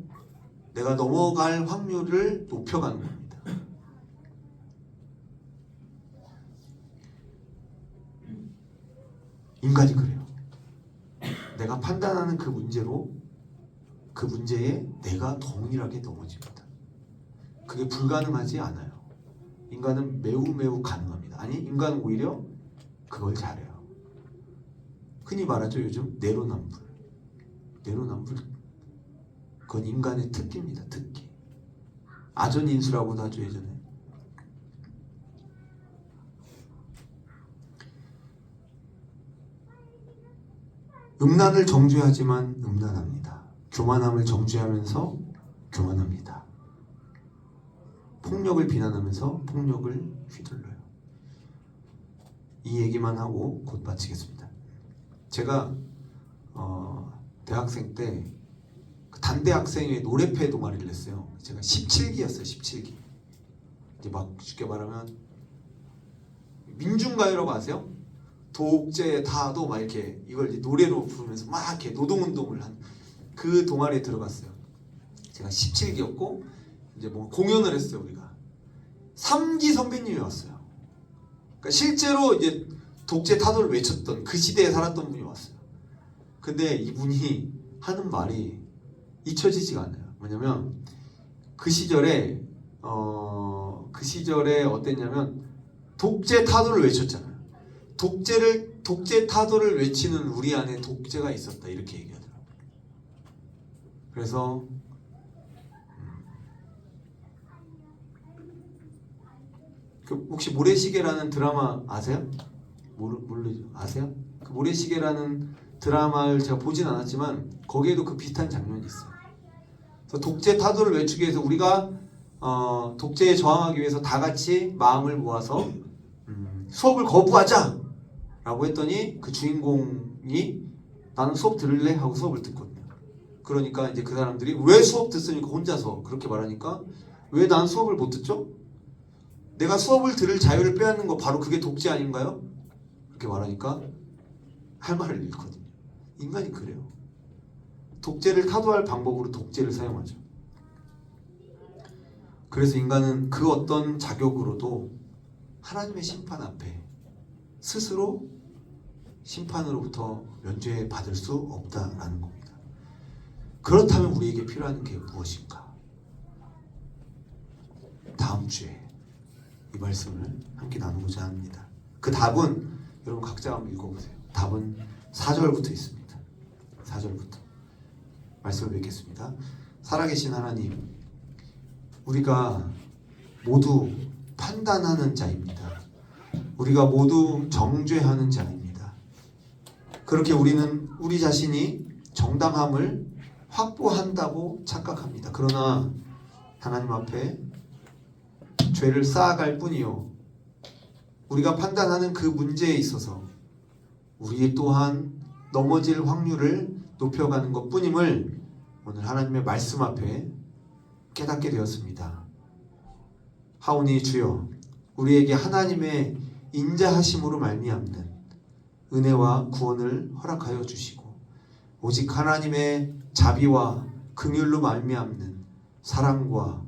내가 넘어갈 확률을 높여가는 겁니다. 인간이 그래요. 내가 판단하는 그 문제로 그 문제에 내가 동일하게 넘어집니다. 그게 불가능하지 않아요. 인간은 매우 가능합니다. 아니, 인간은 오히려 그걸 잘해요. 흔히 말하죠, 요즘 내로남불. 그건 인간의 특기입니다. 특기. 아전인수라고도 하죠, 예전에. 음란을 정죄하지만 음란합니다. 교만함을 정죄하면서 교만합니다. 폭력을 비난하면서 폭력을 휘둘러요. 이 얘기만 하고 곧 마치겠습니다. 제가 대학생 때 단대 학생의 노래패 동아리를 했어요. 제가 17기였어요. 17기. 이제 막 쉽게 말하면 민중가요라고 아세요? 독재 다도 막 이렇게 이걸 이제 노래로 부르면서 막 이렇게 노동운동을 한 그 동아리에 들어갔어요. 제가 17기였고 이제 뭐 공연을 했어요. 우리가 3기 선배님이 왔어요. 그러니까 실제로 이제 독재 타도를 외쳤던 그 시대에 살았던 분이 왔어요. 근데 이분이 하는 말이 잊혀지지가 않아요. 뭐냐면 그 시절에 어땠냐면 독재 타도를 외쳤잖아요. 독재 타도를 외치는 우리 안에 독재가 있었다 이렇게 얘기하더라고요. 그래서 혹시 모래시계라는 드라마 아세요? 모르죠? 아세요? 그 모래시계라는 드라마를 제가 보진 않았지만 거기에도 그 비슷한 장면이 있어요. 그래서 독재 타도를 외치기 위해서 우리가 독재에 저항하기 위해서 다 같이 마음을 모아서 수업을 거부하자 라고 했더니 그 주인공이 나는 수업 들을래? 하고 수업을 듣거든요. 그러니까 이제 그 사람들이 왜 수업 듣으니까 혼자서 그렇게 말하니까 왜 난 수업을 못 듣죠? 내가 수업을 들을 자유를 빼앗는 거 바로 그게 독재 아닌가요? 그렇게 말하니까 할 말을 잃거든요. 인간이 그래요. 독재를 타도할 방법으로 독재를 사용하죠. 그래서 인간은 그 어떤 자격으로도 하나님의 심판 앞에 스스로 심판으로부터 면죄받을 수 없다라는 겁니다. 그렇다면 우리에게 필요한 게 무엇인가? 다음 주에 이 말씀을 함께 나누고자 합니다. 그 답은 여러분 각자 한번 읽어보세요. 답은 4절부터 있습니다. 4절부터 말씀을 뵙겠습니다. 살아계신 하나님, 우리가 모두 판단하는 자입니다. 우리가 모두 정죄하는 자입니다. 그렇게 우리는 우리 자신이 정당함을 확보한다고 착각합니다. 그러나 하나님 앞에 죄를 쌓아갈 뿐이요, 우리가 판단하는 그 문제에 있어서 우리 또한 넘어질 확률을 높여가는 것 뿐임을 오늘 하나님의 말씀 앞에 깨닫게 되었습니다. 하오니 주여, 우리에게 하나님의 인자하심으로 말미암는 은혜와 구원을 허락하여 주시고 오직 하나님의 자비와 긍휼로 말미암는 사랑과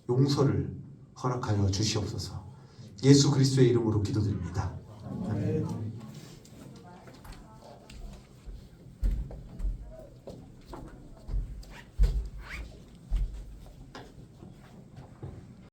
용서를 허락하여 주시옵소서. 예수 그리스도의 이름으로 기도드립니다.